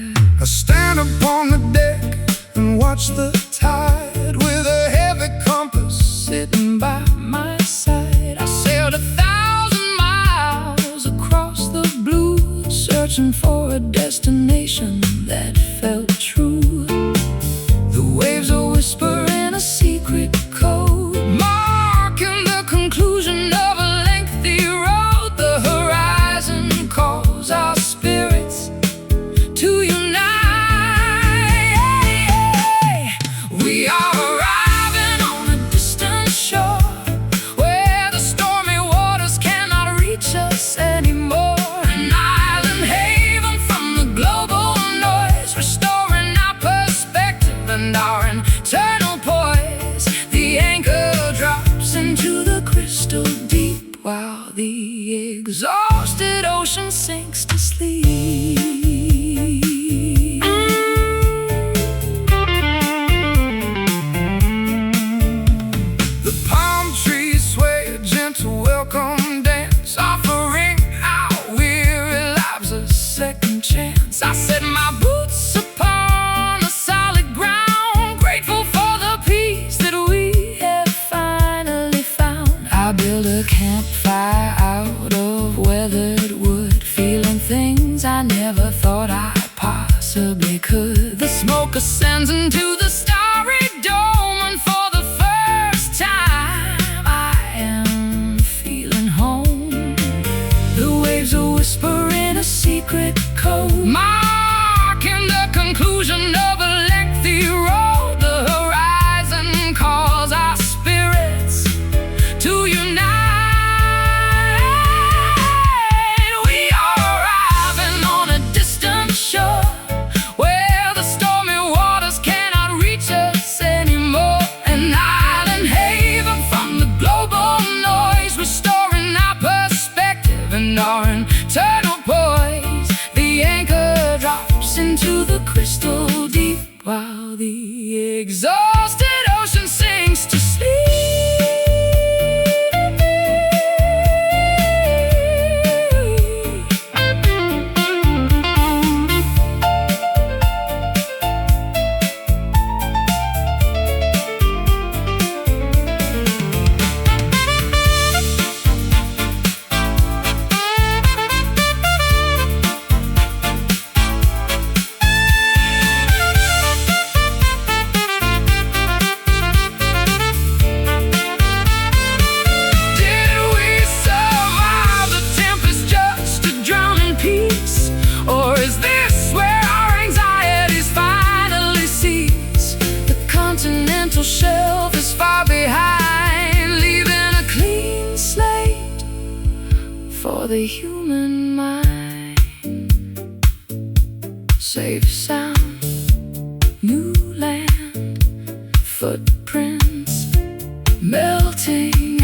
I stand upon the deck and watch the tide with a heavy compass Sitting by my side, I sailed 1,000 miles across the blue, searching for a destination that felt true. The waves are whispering a secret code, marking the conclusion of a lengthy road. The horizon calls our spirits to unite. We are arriving on a distant shore, where the stormy waters cannot reach us anymore. An island haven from the global noise, restoring our perspective and our internal poise. The anchor drops into the crystal deep, while the exhausted ocean sinks to sleep. The palm trees sway a gentle welcome dance, offering our weary lives a second chance. I set my boots upon a solid ground, grateful for the peace that we have finally found. I built a campfire out of weathered wood, feeling things I never thought I possibly could. The smoke ascends into the starry dome, and for the first time I am feeling home. The waves are whispering a secret code, marking the conclusion of a lengthy road. The horizon calls our spirits to unite. We are arriving on a distant shore, where the stormy waters cannot reach us anymore. An island haven from the global noise, restoring our perspective and our internal poise. The anchor drops into the crystal deep, while the exhausted ocean sinks to sleep. Did we survive the tempest just to drown in peace? Or is this where our anxieties finally cease? The continental shelf is far behind, leaving a clean slate for the human mind. Safe sound, new land, footprints melting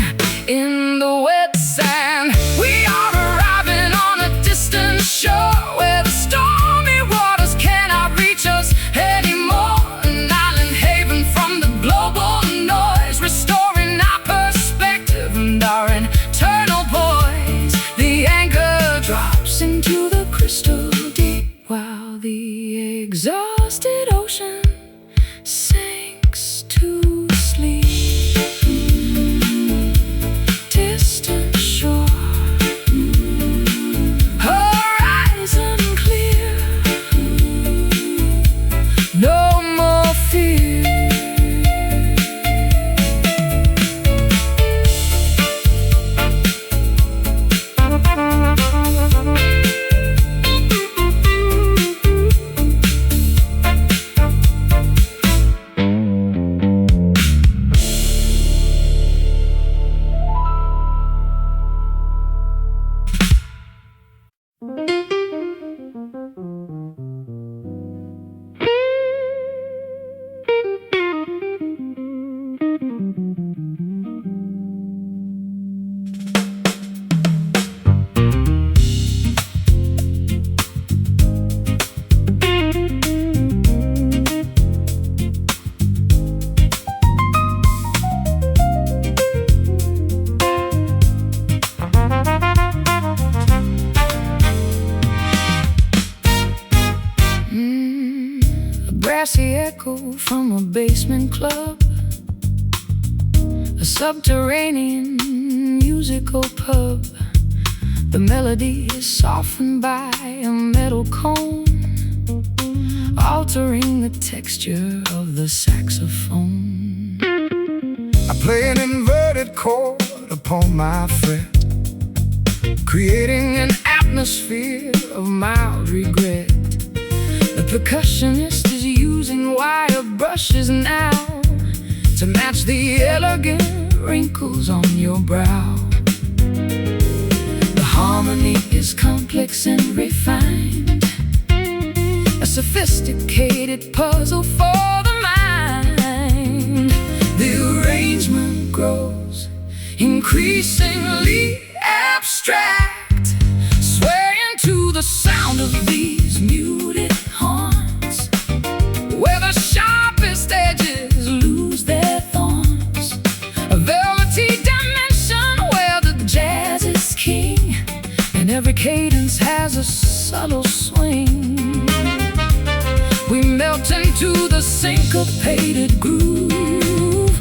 in the wet sand. We are arriving on a distant shore, where the stormy waters cannot reach us anymore. An island haven from the global noise, restoring our perspective and our internal poise. The anchor drops into the crystal deep, while the exhausted ocean sinks to sleep. Distant shore, horizon clear, no more fear. echo from a basement club, a subterranean musical pub. The melody is softened by a metal cone, altering the texture of the saxophone. I play an inverted chord upon my fret, creating an atmosphere of mild regret. The percussionist is using wire brushes now to match the elegant wrinkles on your brow. The harmony is complex and refined, a sophisticated puzzle for the mind. The arrangement grows increasingly abstract, swaying to the sound of these muted horns, where the sharpest edges lose their thorns. A velvety dimension where the jazz is king, and every cadence has a subtle swing. We melt into the syncopated groove,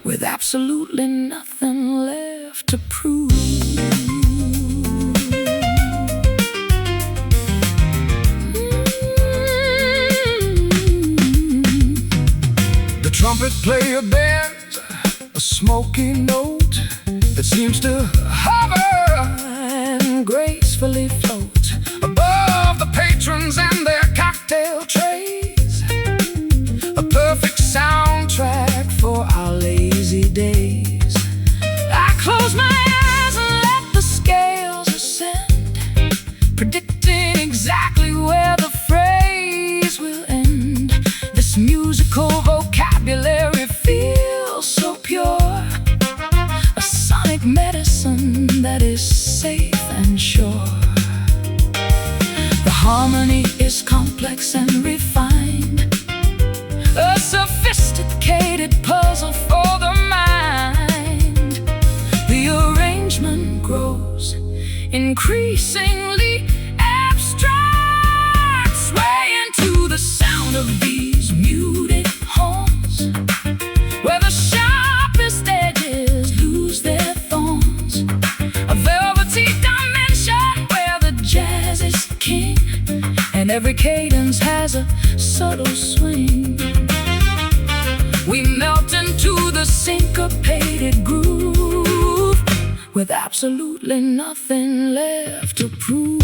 with absolutely nothing left to prove. The trumpet player bears a smoky note that seems to hover and gracefully float above the patrons and their cocktail trays, a perfect soundtrack for our lazy days. I close my eyes and let the scales ascend, predicting exactly where the phrase will end. This musical vocabulary feels so pure, a sonic medicine that is safe and sure. The harmony is complex and refined, a sophisticated puzzle for the mind. The arrangement grows increasingly abstract, swaying to the sound of these muted horns, where the sharpest edges lose their thorns. A velvety dimension where the jazz is king, and every cadence has a subtle swing. We melt into the syncopated groove, with absolutely nothing left to prove.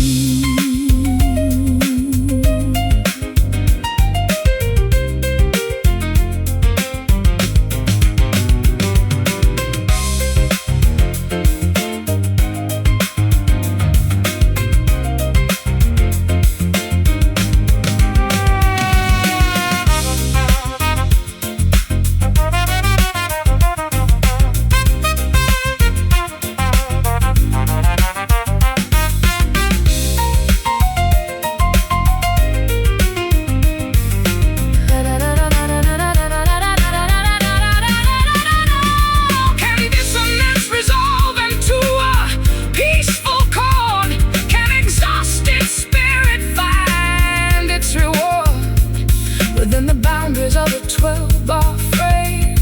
Within the boundaries of a 12-bar frame,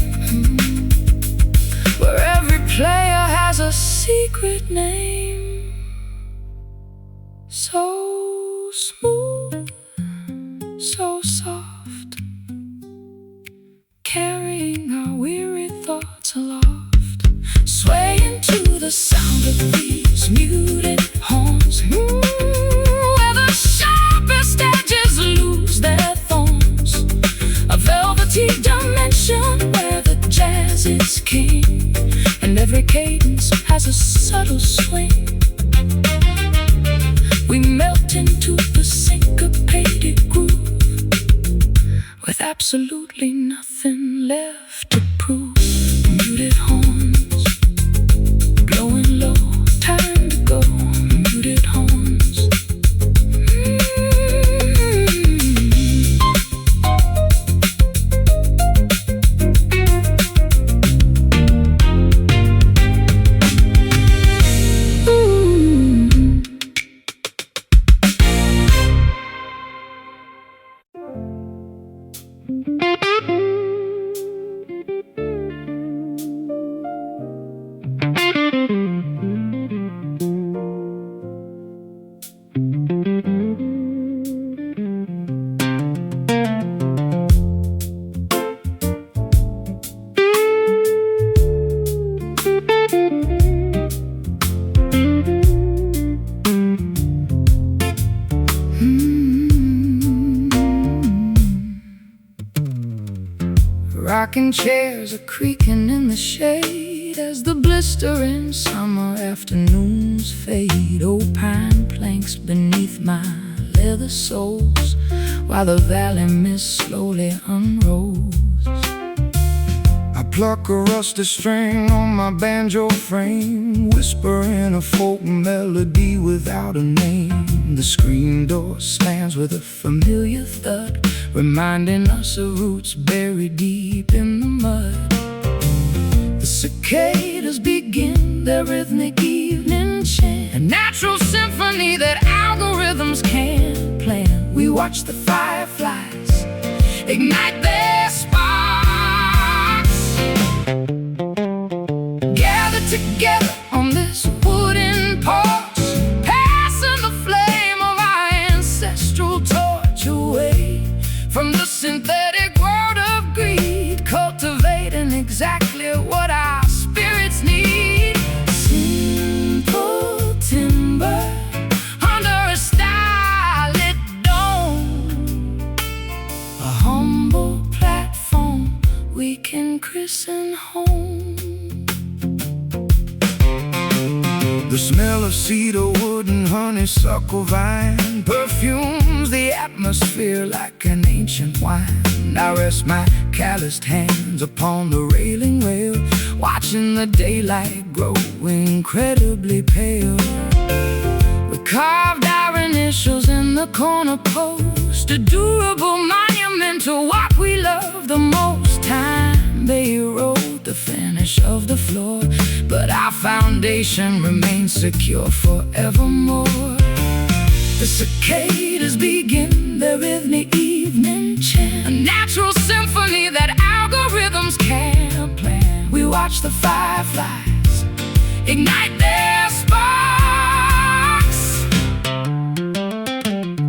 where every player has a secret name. So smooth, so soft, carrying our weary thoughts aloft, swaying to the sound of these muted horns, where the sharpest edges lose their thorns. A velvety dimension where the jazz is king, and every cadence has a subtle swing. We melt into the syncopated groove, with absolutely nothing left to prove. Muted horns, blowing low, time to go. Muted horns. Rocking chairs are creaking in the shade as the blistering summer afternoons fade. Old pine planks beneath my leather soles while the valley mist slowly unrolls. I pluck a rusty string on my banjo frame, whispering a folk melody without a name. The screen door slams with a familiar thud, reminding us of roots buried deep in the mud. The cicadas begin their rhythmic evening chant, a natural symphony that algorithms can't plan. We watch the fireflies ignite their sparks, gather together on this wooden porch, passing the flame of our ancestral torch away from the synthetic world of greed, cultivating exactly what our spirits need. Simple timber under a starlit dome, a humble platform we can christen home. The smell of cedar wood and honeysuckle vine perfumes the atmosphere like an ancient wine. I rest my calloused hands upon the railing rail, watching the daylight grow incredibly pale. We carved our initials in the corner post, a durable monument to what we love the most. Time they erode the finish of the floor, but our foundation remains secure forevermore. The cicadas begin their rhythmic evening chant, a natural symphony that algorithms can't plan. We watch the fireflies ignite their sparks,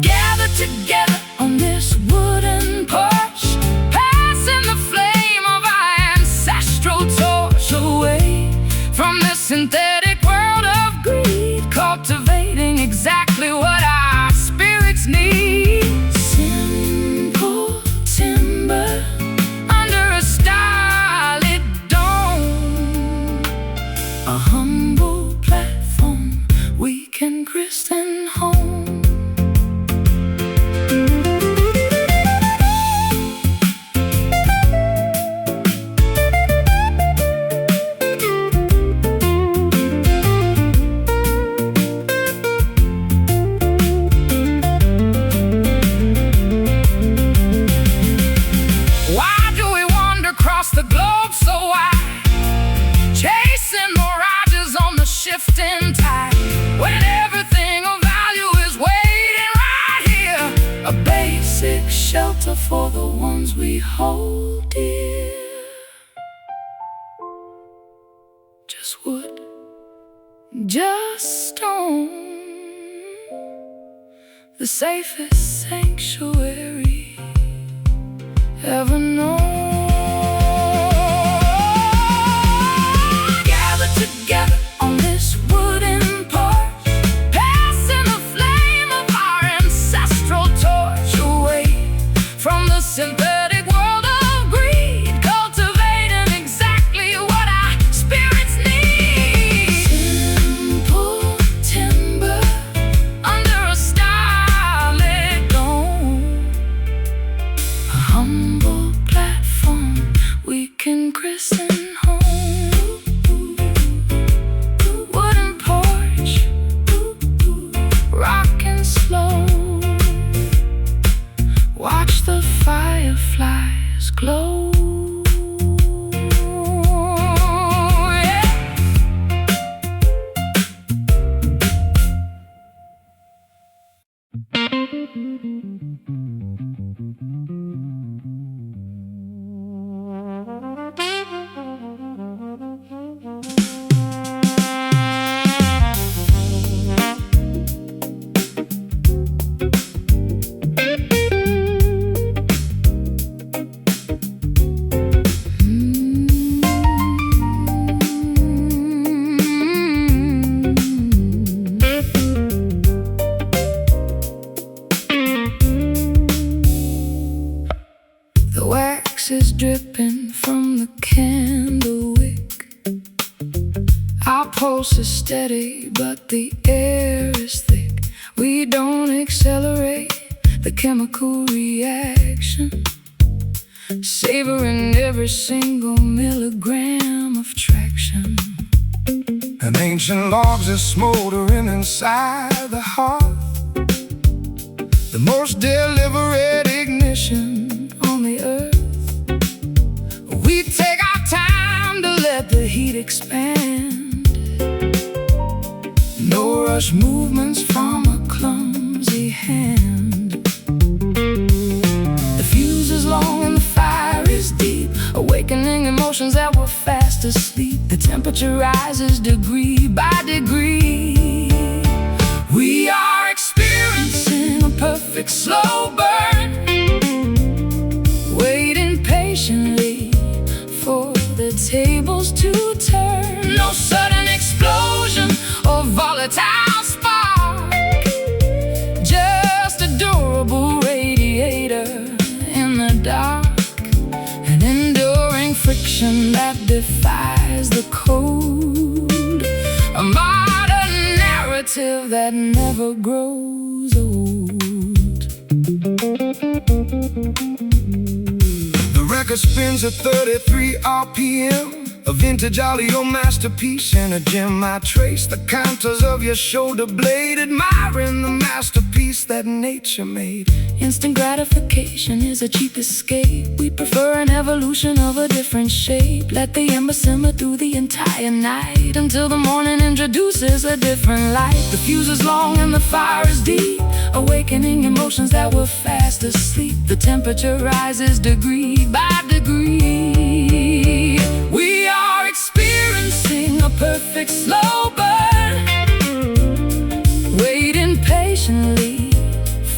gather together on this wooden porch, passing the flame of our ancestral torch away from the synthetic world of greed, cultivating exactly what our spirits need. Simple timber under a starlit dome, a humble platform we can christen home. The globe so wide, chasing mirages on the shifting tide, when everything of value is waiting right here, a basic shelter for the ones we hold dear. Just wood, just stone, the safest sanctuary ever known. Together on this wooden porch, passing the flame of our ancestral torch away from the synthetic world of greed, cultivating exactly what our spirits need. Simple timber under a starlit dome, a humble platform we can christen home. Watch the fireflies glow. Is dripping from pulse is steady, but the air is thick. We don't accelerate the chemical reaction, savoring every single milligram of traction. And ancient logs are smoldering inside the heart, the most deliberate ignition on the earth. We take our time to let the heat expand. No rush movements from a clumsy hand. The fuse is long and the fire is deep, awakening emotions that were fast asleep. The temperature rises degree by degree. We are experiencing a perfect slow burn, waiting patiently for the tables to turn. No sudden explosion or volatile spark, just a durable radiator in the dark, an enduring friction that defies the code, a modern narrative that never grows old. The record spins at 33 RPM, a vintage audio masterpiece in a gem. I trace the contours of your shoulder blade, admiring the masterpiece that nature made. Instant gratification is a cheap escape. We prefer an evolution of a different shape. Let the ember simmer through the entire night, until the morning introduces a different light. The fuse is long and the fire is deep, awakening emotions that were fast asleep. The temperature rises degree by degree. We are experiencing a perfect slow burn, waiting patiently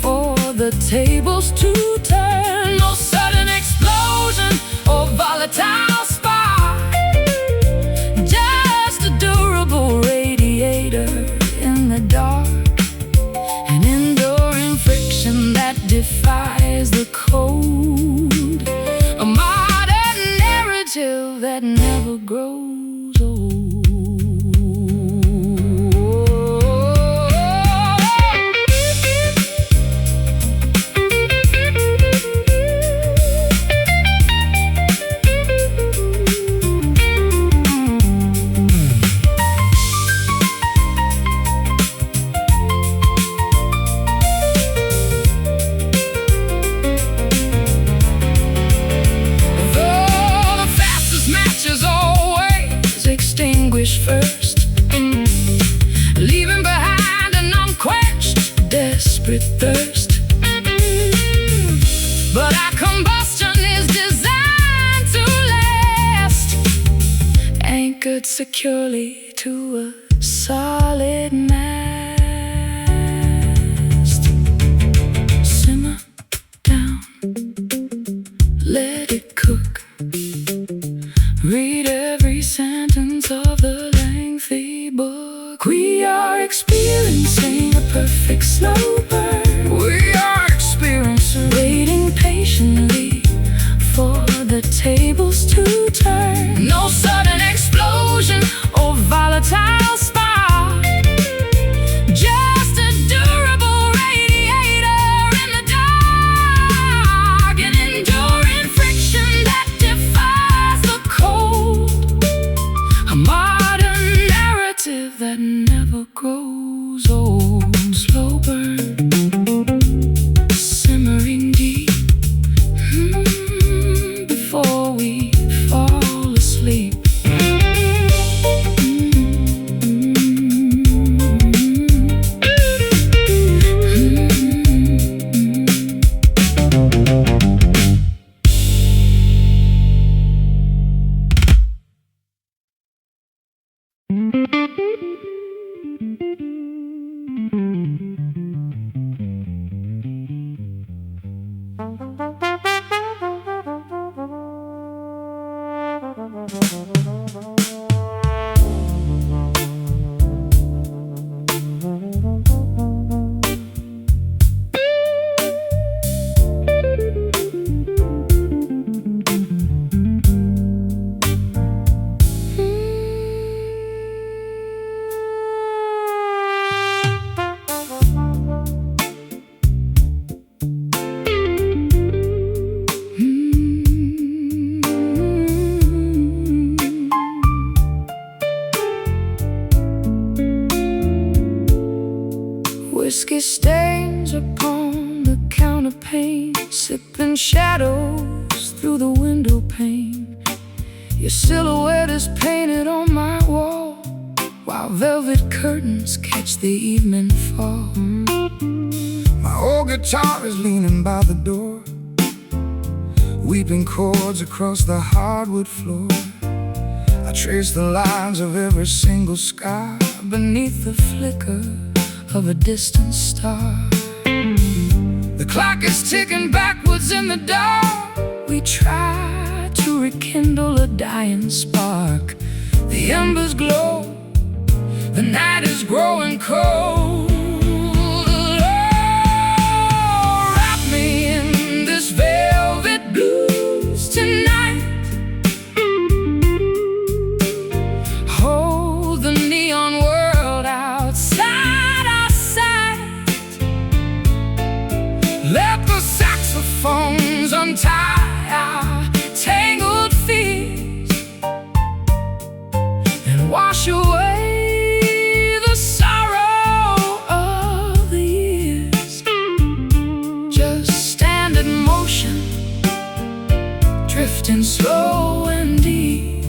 for the tables to turn. No sudden explosion or volatile spark, just a durable radiator in the dark, an enduring friction that defies the code, a modern narrative that never grows old. First, leaving behind an unquenched, desperate thirst. But our combustion is designed to last, anchored securely to a solid mast. Simmer down, let it cook. Read every sentence of the lengthy book. We are experiencing a perfect slow burn. We are experiencing, waiting patiently for the tables to turn. No sudden explosion or volatile spark, just a durable radiator in the dark, an enduring friction that defies the cold, a modern narrative that never grows old. Slow burn. whiskey stains upon the counterpane, sipping shadows through the window pane. Your silhouette is painted on my wall, while velvet curtains catch the evening fall. My old guitar is leaning by the door, weeping chords across the hardwood floor. I trace the lines of every single scar beneath the flicker of a distant star. The clock is ticking backwards in the dark. We try to rekindle a dying spark. The embers glow, the night is growing cold. Oh, wrap me in this velvet blues tonight. Hold the neon world outside our sight. Let the saxophones untie our tangled fears and wash away the sorrow of the years. Just stand in motion, drifting slow and deep,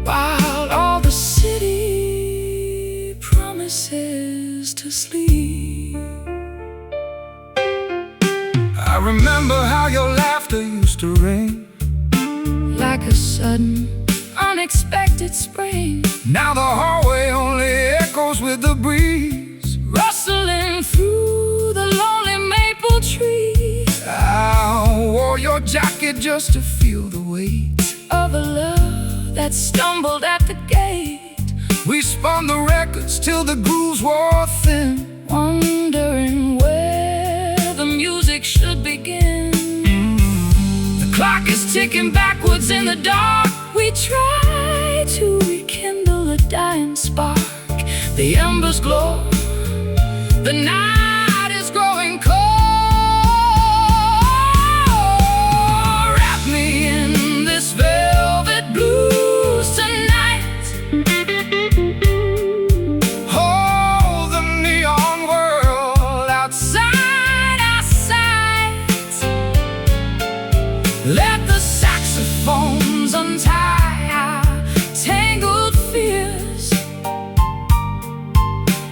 while all the city promises to sleep. I remember how your laughter used to ring like a sudden, unexpected spring. Now the hallway only echoes with the breeze, rustling through the lonely maple trees. I wore your jacket just to feel the weight of a love that stumbled at the gate. We spun the records till the grooves wore thin, wondering where the music should begin. The clock is ticking backwards in the dark. We try to rekindle a dying spark. The embers glow, the night is growing cold. Wrap me in this velvet blues tonight. Hold the neon world outside our sight. Let the saxophones untie our tangled fears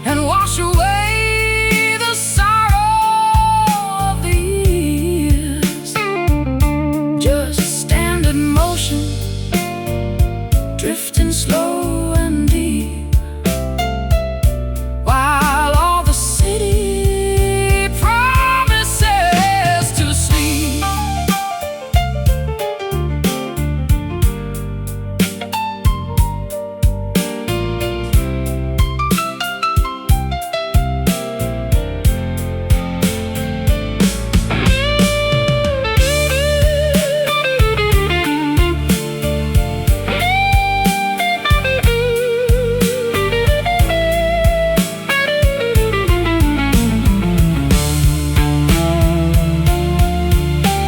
and wash away the sorrow of the years. Just stand in motion, drifting slow and deep, while all the city promises to sleep.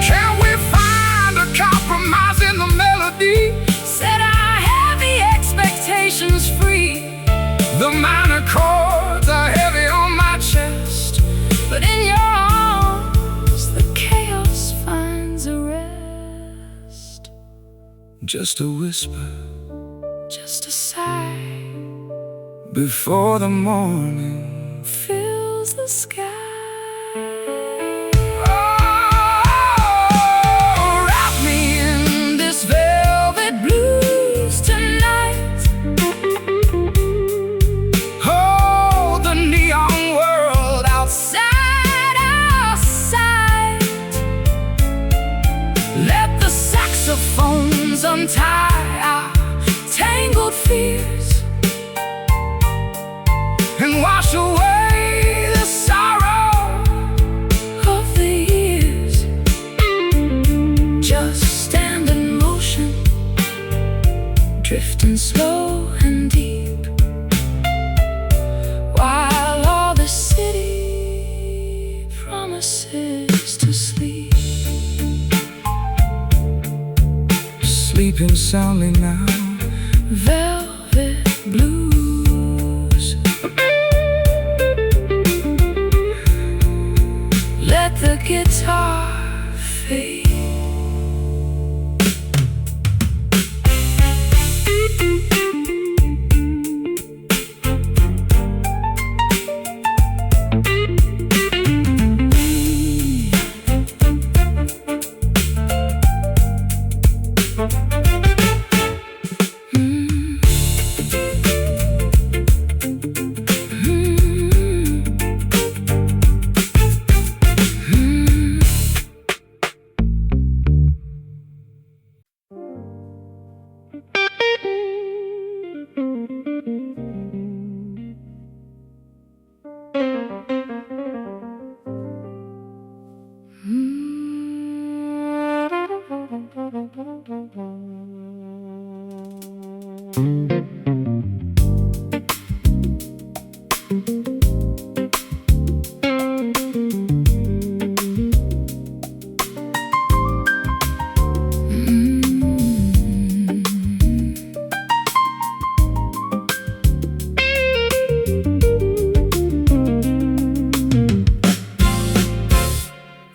Can we find a compromise in the melody? Set our heavy expectations free. The minor chords are heavy on my chest, but in your arms the chaos finds a rest. Just a whisper, just a sigh, before the morning fills the sky. Oh, wrap me in this velvet blues tonight. Hold the neon world outside our sight. Let the saxophones untie our tangled fears and wash away the sorrow of the years. Just stand in motion, drifting slow and deep, while all the city promises to sleep. Sleeping soundly now, velvet blues. guitar fade.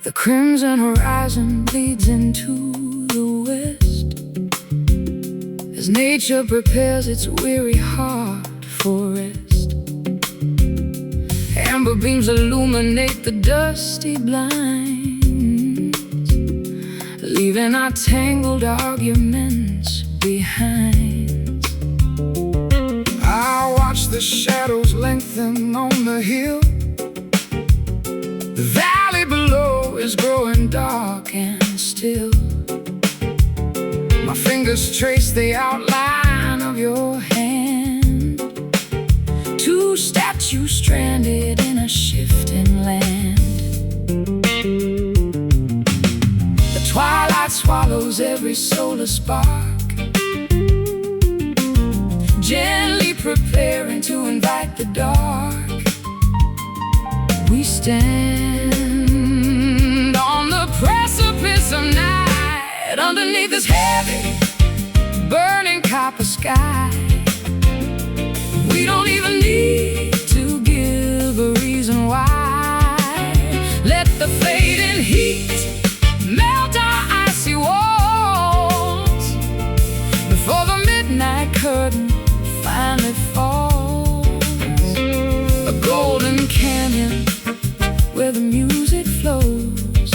The crimson horizon bleeds into the west as nature prepares its weary heart for rest. Amber beams illuminate the dusty blinds, leaving our tangled arguments behind. I watch the shadows lengthen on the hill. The valley below is growing dark and still. My fingers trace the outline of your hand, two statues stranded in a shifting land. The twilight swallows every solar spark, gently preparing to invite the dark. We stand on the precipice of night, underneath this heavy, burning copper sky. We don't even need to give a reason why. Let the fading heat melt our icy walls before the midnight curtain finally falls. A golden canyon where the music flows,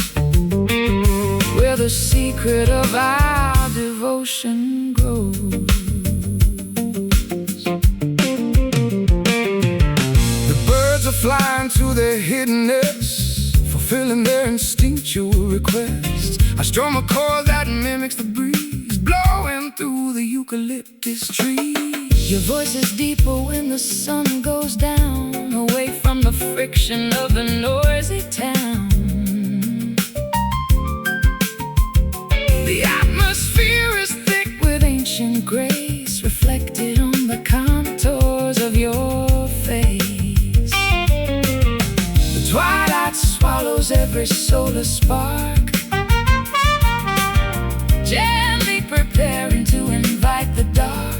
where the secret of our devotion grows. The birds are flying to their hidden nests, fulfilling their instinctual requests. I strum a chord that mimics the breeze blowing through the eucalyptus trees. Your voice is deeper when the sun goes down, away from the friction of the noisy town. The atmosphere is thick with ancient grace, reflected on the contours of your face. The twilight swallows every solar spark, gently preparing to invite the dark.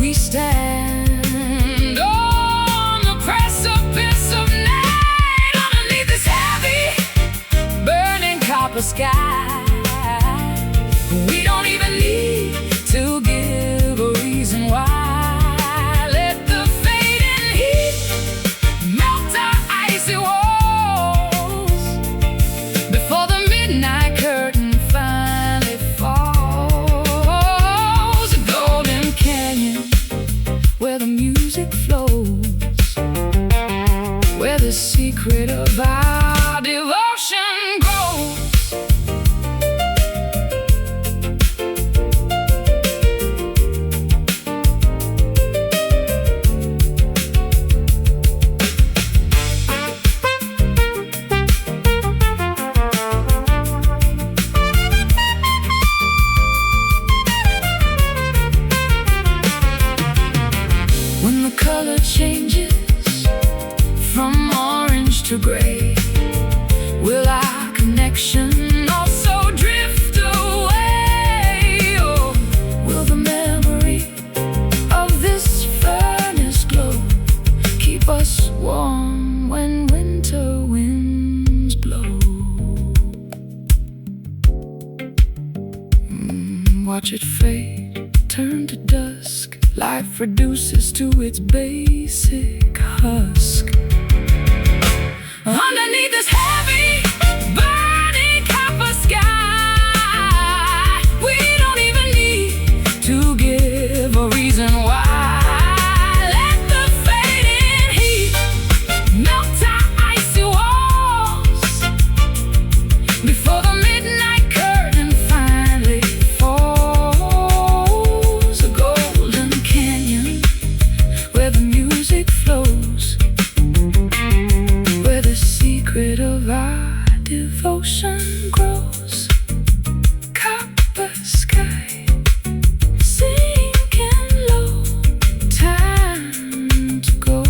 We stand on the precipice of night, underneath this heavy, burning copper sky. We don't even need to give a reason why. Let the fading heat melt our icy walls before the midnight curtain finally falls. A golden canyon where the music flows, where the secret of our devotion grows. When the color changes from orange to gray, will our connection also drift away? Or will the memory of this furnace glow keep us warm when winter winds watch it fade, turn to dusk. Life reduces to its basic husk. Underneath this heavy, burning copper sky, we don't even need to give a reason why. Let the fading heat melt our icy walls before the midnight curtain finally falls. A golden canyon where the music flows, where the secret of our devotion grows. Copper sky, sinking low, time to go.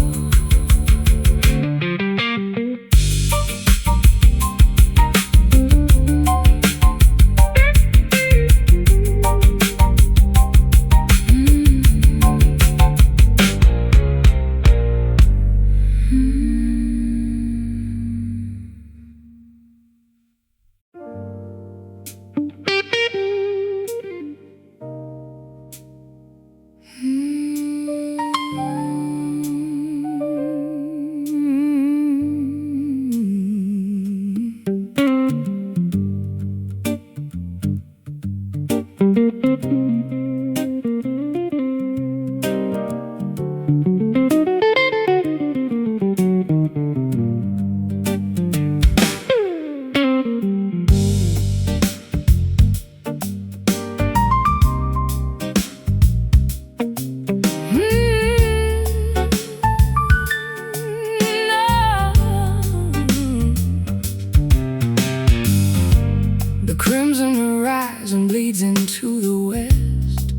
The crimson horizon bleeds into the west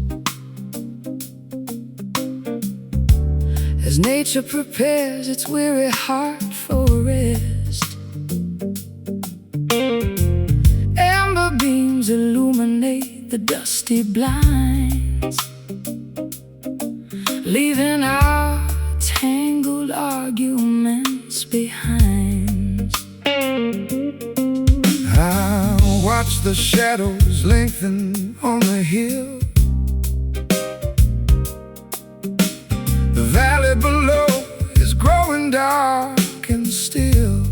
as nature prepares its weary heart for rest. Amber beams illuminate the dusty blinds, leaving our tangled arguments behind. I watch the shadows lengthen on the hill. The valley below is growing dark and still.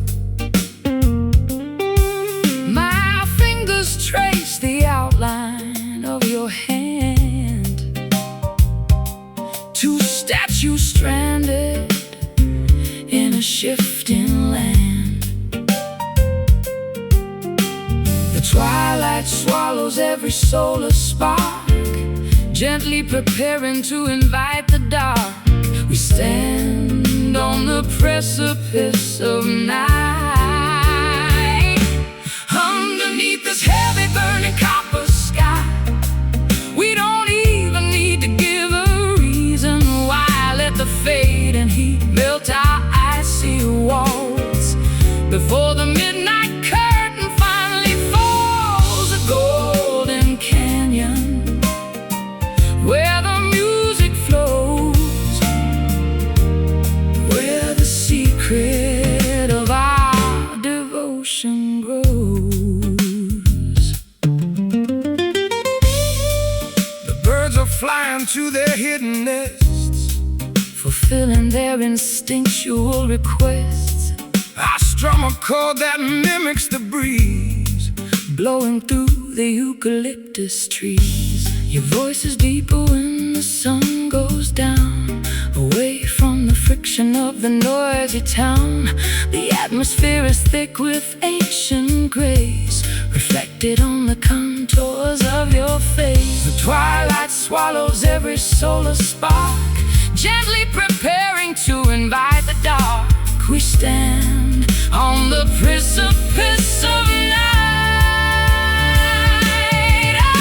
My fingers trace the outline of your hand, two statues stranded in a shifting land. The twilight swallows every solar spark, gently preparing to invite the dark. We stand on the precipice of night, underneath this heavy burning copper sky. We don't even need to give a reason why. Let the fade and heat melt our icy walls before the midnight curtain finally falls. A golden canyon where the music flows, where the secret of our devotion grows. The birds are flying to their hidden nests, fulfilling their instinctual requests. I strum a chord that mimics the breeze blowing through the eucalyptus trees. Your voice is deeper when the sun goes down, away from the friction of the noisy town. The atmosphere is thick with ancient grace, reflected on the contours of your face. The twilight swallows every solar spark, gently preparing to invite the dark. We stand on the precipice of night,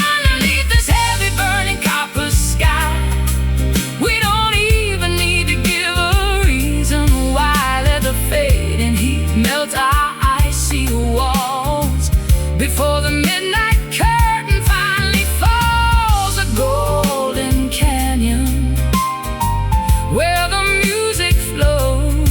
underneath this heavy burning copper sky. We don't even need to give a reason why. Let the fading heat melt our icy walls before the midnight curtain finally falls. A golden canyon where the music flows,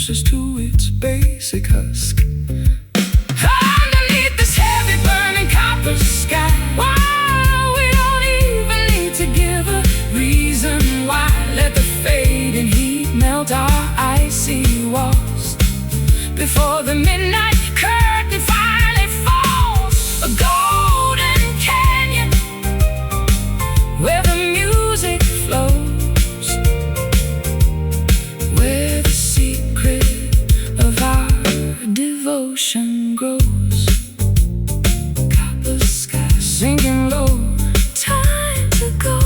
answers to its basic husk. Underneath this heavy burning copper sky, wow, we don't even need to give a reason why. Let the fading heat melt our icy walls before the midnight curtain finally falls. A golden canyon where the music flows, where the secret of our devotion grows. Copper sky sinking low, time to go,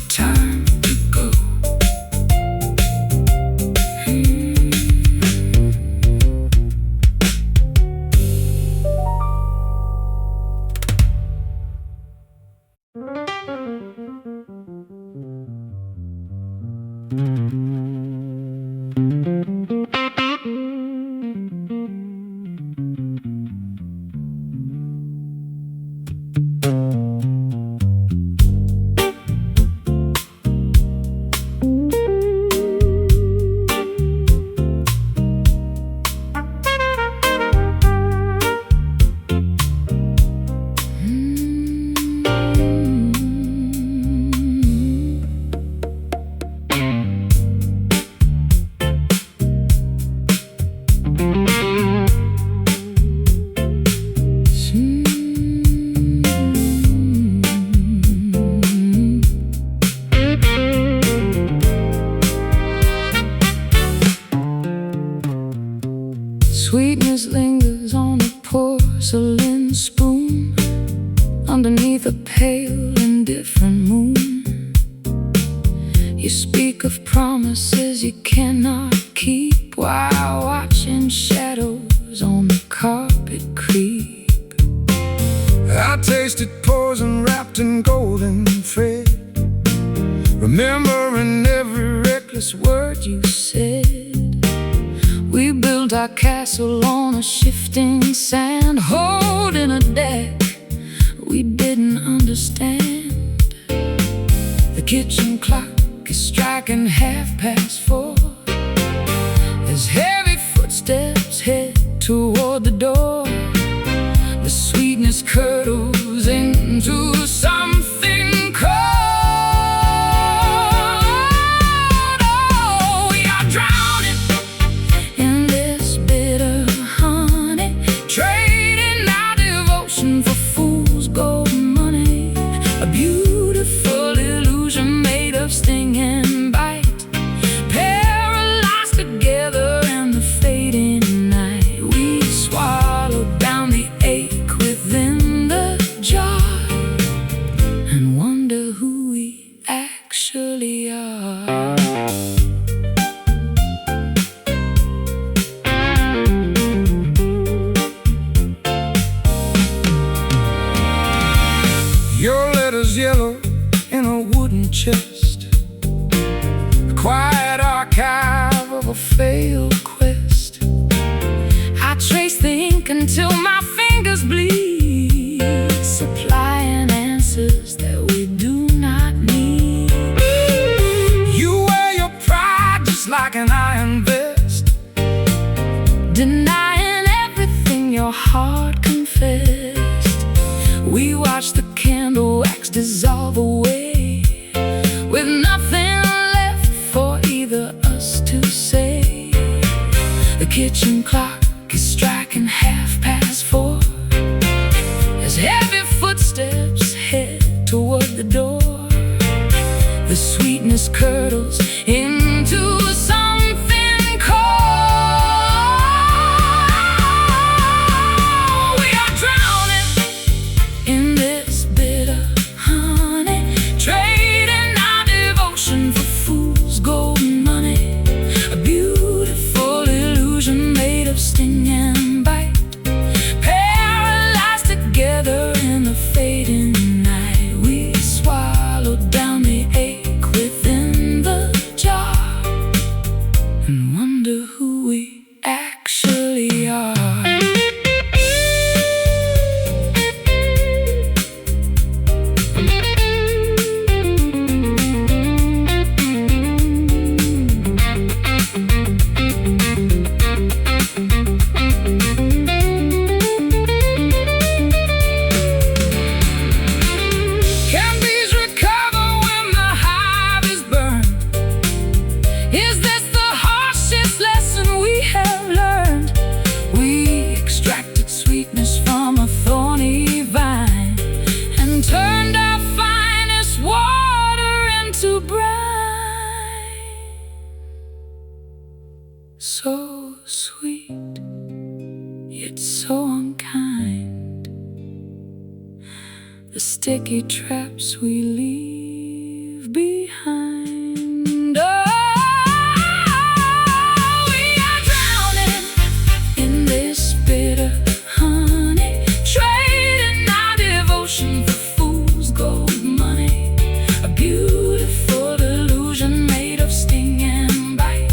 time to go. Sweetness lingers on a porcelain spoon underneath a pale, indifferent moon. You speak of promises you cannot keep while watching shadows on the carpet creep. I tasted poison wrapped in golden thread, remembering every reckless word you said. We built our castle on a shifting sand, holding a deck we didn't understand. The kitchen clock is striking 4:30 as heavy footsteps head toward the door. The sweetness curdles into something cold. Oh, we are drowning in this bitter honey, trading our devotion for fool's gold money. A beautiful illusion made of sting and bite, paralyzed together in the fading night. We swallowed down the ache within the jar and wonder who we actually are. Your letters yellow in a wooden chest, a quiet archive of a failed quest. I trace the ink until my fingers bleed, supplying answers that we do not need. You wear your pride just like an iron vest, denying everything your heart confessed. We watch the candle wax dissolve away, with nothing left for either us to say. The kitchen clock is striking 4:30 as heavy footsteps head toward the door. The sweetness curdles into something cold. We are drowning in this bitter honey, trading our devotion for fool's gold money. A beautiful illusion made of sting so sweet, yet so unkind. The sticky traps we leave behind. Oh, we are drowning in this bitter honey, trading our devotion for fool's gold money. A beautiful illusion made of sting and bite,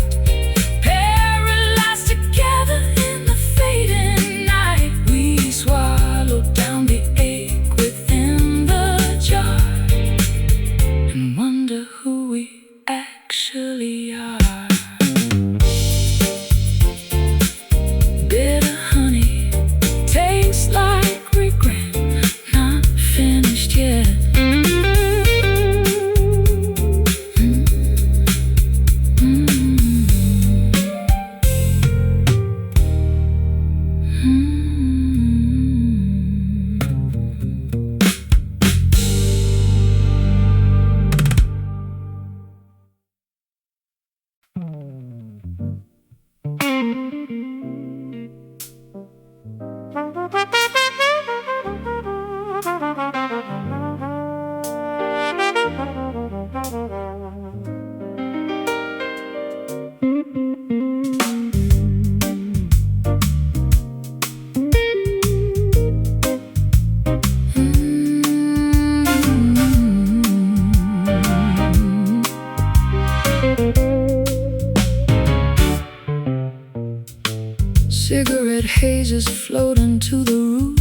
paralyzed together in the fading night. We swallowed down the ache within the jar and wonder who we actually are. Bitter honey tastes like regret, not finished yet. Cigarette hazes floating to the roof.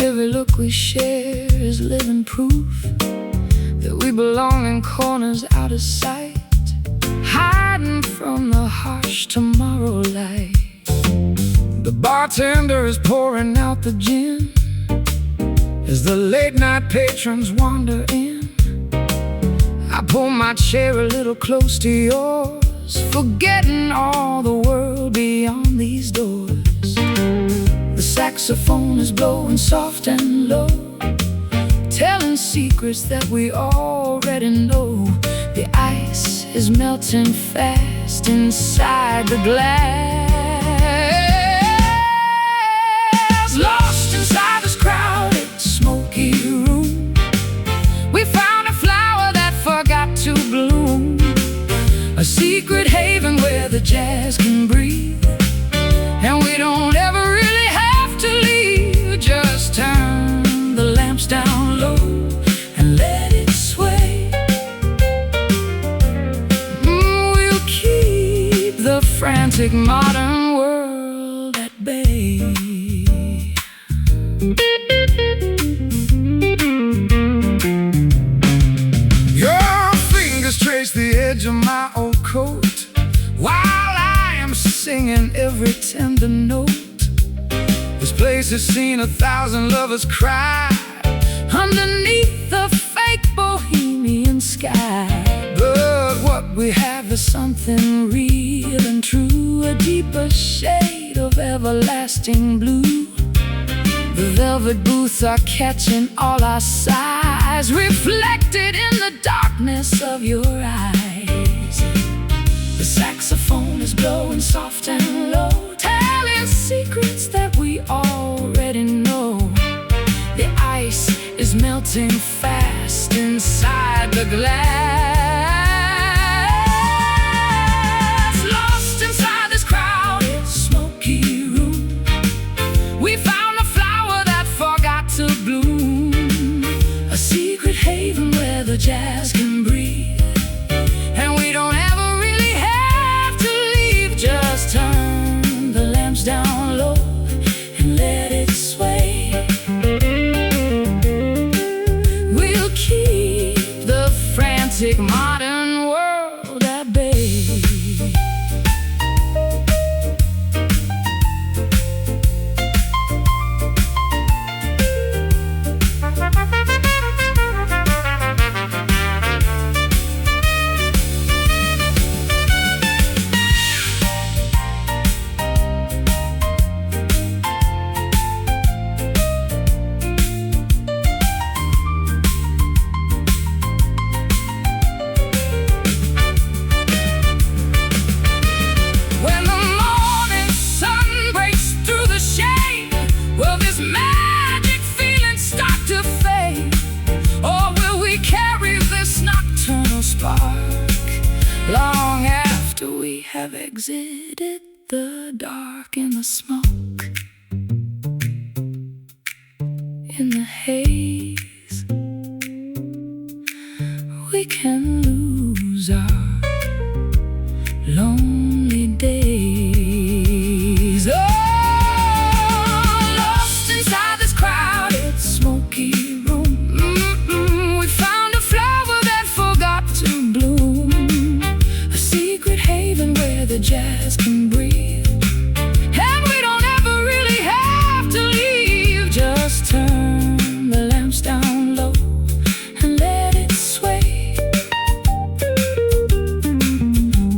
Every look we share is living proof that we belong in corners out of sight, hiding from the harsh tomorrow light. The bartender is pouring out the gin as the late night patrons wander in. I pull my chair a little close to yours, forgetting all the world beyond these doors. The saxophone is blowing soft and low, telling secrets that we already know. The ice is melting fast inside the glass. Lost inside this crowded, smoky room, we found a flower that forgot to bloom, a secret haven where the jazz can breathe, and we don't ever really have to leave. Just turn the lamps down low and let it sway. We'll keep the frantic modern world at bay. Your fingers trace the edge of my old coat while I am singing every tender note. This place has seen 1,000 lovers cry underneath the fake bohemian sky. But what we have is something real and true, a deeper shade of everlasting blue. The velvet booths are catching all our sighs, reflected in the darkness of your eyes. The saxophone is blowing soft and low, telling secrets that we already know. The ice is melting fast inside the glass. Lost inside this crowded, smoky room, we found a flower that forgot to bloom, a secret haven where the jazz can breathe, and we don't ever really have to leave. Just turn the lamps down low and let it sway. We'll keep the frantic long after we have exited the dark and the smoke. In the haze, we can lose our lonely days. Oh, lost inside this crowded, smoky room. We found a flower that forgot to bloom, a secret haven where the jazz can breathe, and we don't ever really have to leave. Just turn the lamps down low and let it sway.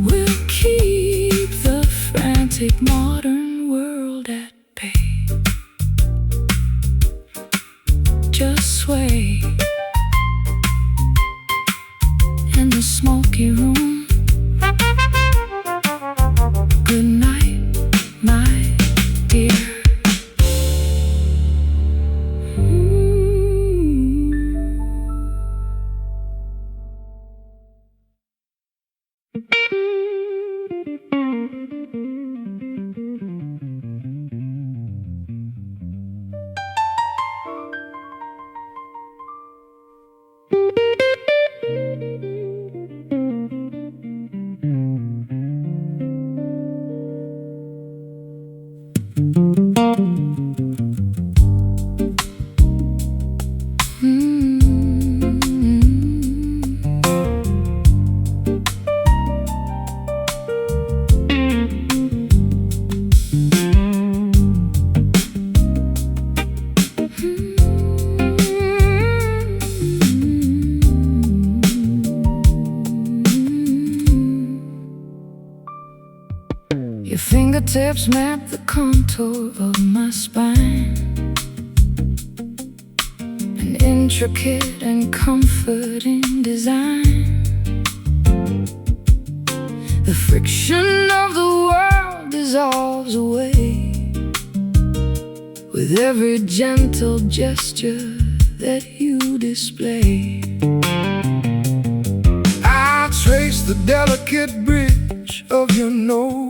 We'll keep the frantic modern world at bay. Just sway in the smoky room. Good night, my dear. Your fingertips map the contour of my spine, an intricate and comforting design. The friction of the world dissolves away with every gentle gesture that you display. I trace the delicate bridge of your nose,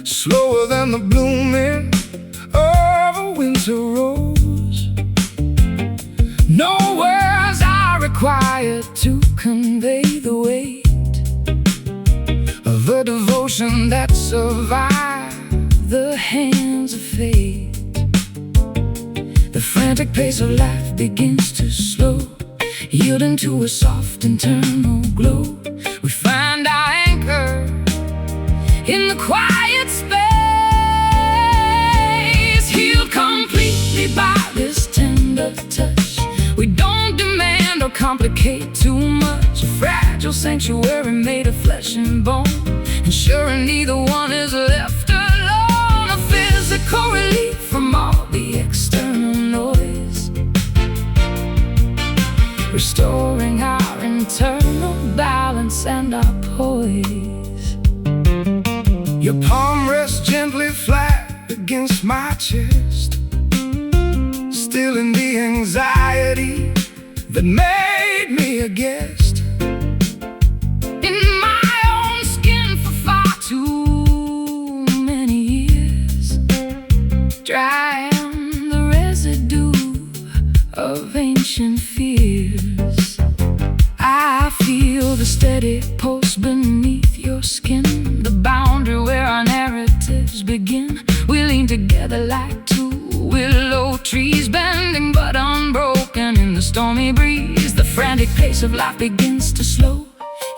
slower than the blooming of a winter rose. No words are required to convey the weight of a devotion that survived the hands of fate. The frantic pace of life begins to slow, yielding to a soft internal glow. We find our anchor in the quiet space, healed completely by this tender touch. We don't demand or complicate too much, a fragile sanctuary made of flesh and bone, ensuring neither one is left alone. A physical relief from all the external noise, restoring our internal balance and our poise. Your palm rests gently flat against my chest, stilling the anxiety that made me a guest in my own skin for far too many years, drying the residue of ancient fears. I feel the steady pulse beneath your skin, the boundary where our narratives begin. We lean together like two willow trees, bending but unbroken in the stormy breeze. The frantic pace of life begins to slow,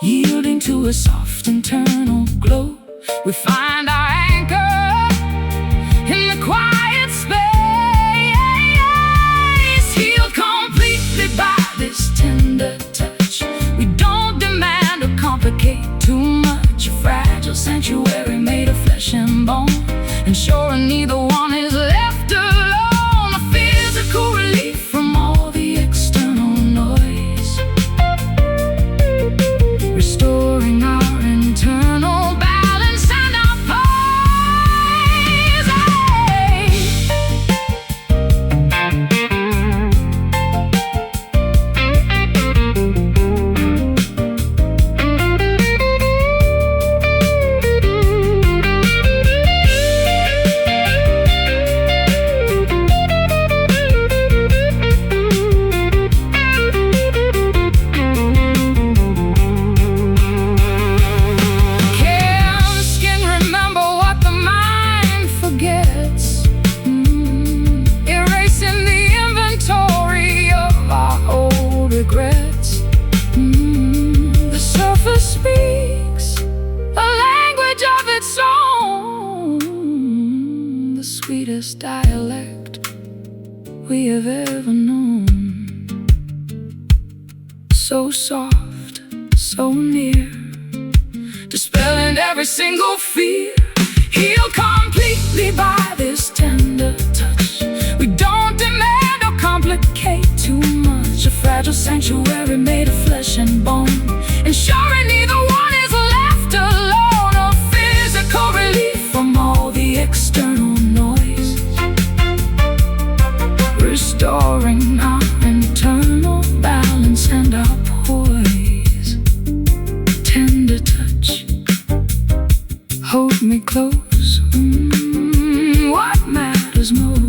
yielding to a soft internal glow. We find our anchor in the quiet space, healed completely by this tender touch. We don't demand or complicate too much, a fragile sanctuary made of flesh and bone, ensuring neither one is left alone. A physical relief from all the external noise, restoring our internal balance and our poise. sweetest dialect we have ever known. So soft, so near, dispelling every single fear, healed completely by this tender touch. We don't demand or complicate too much, a fragile sanctuary made of flesh and bone, ensuring neither one is left alone, a physical relief from all the external noise, restoring our internal balance and our poise. Tender touch, hold me close, what matters most?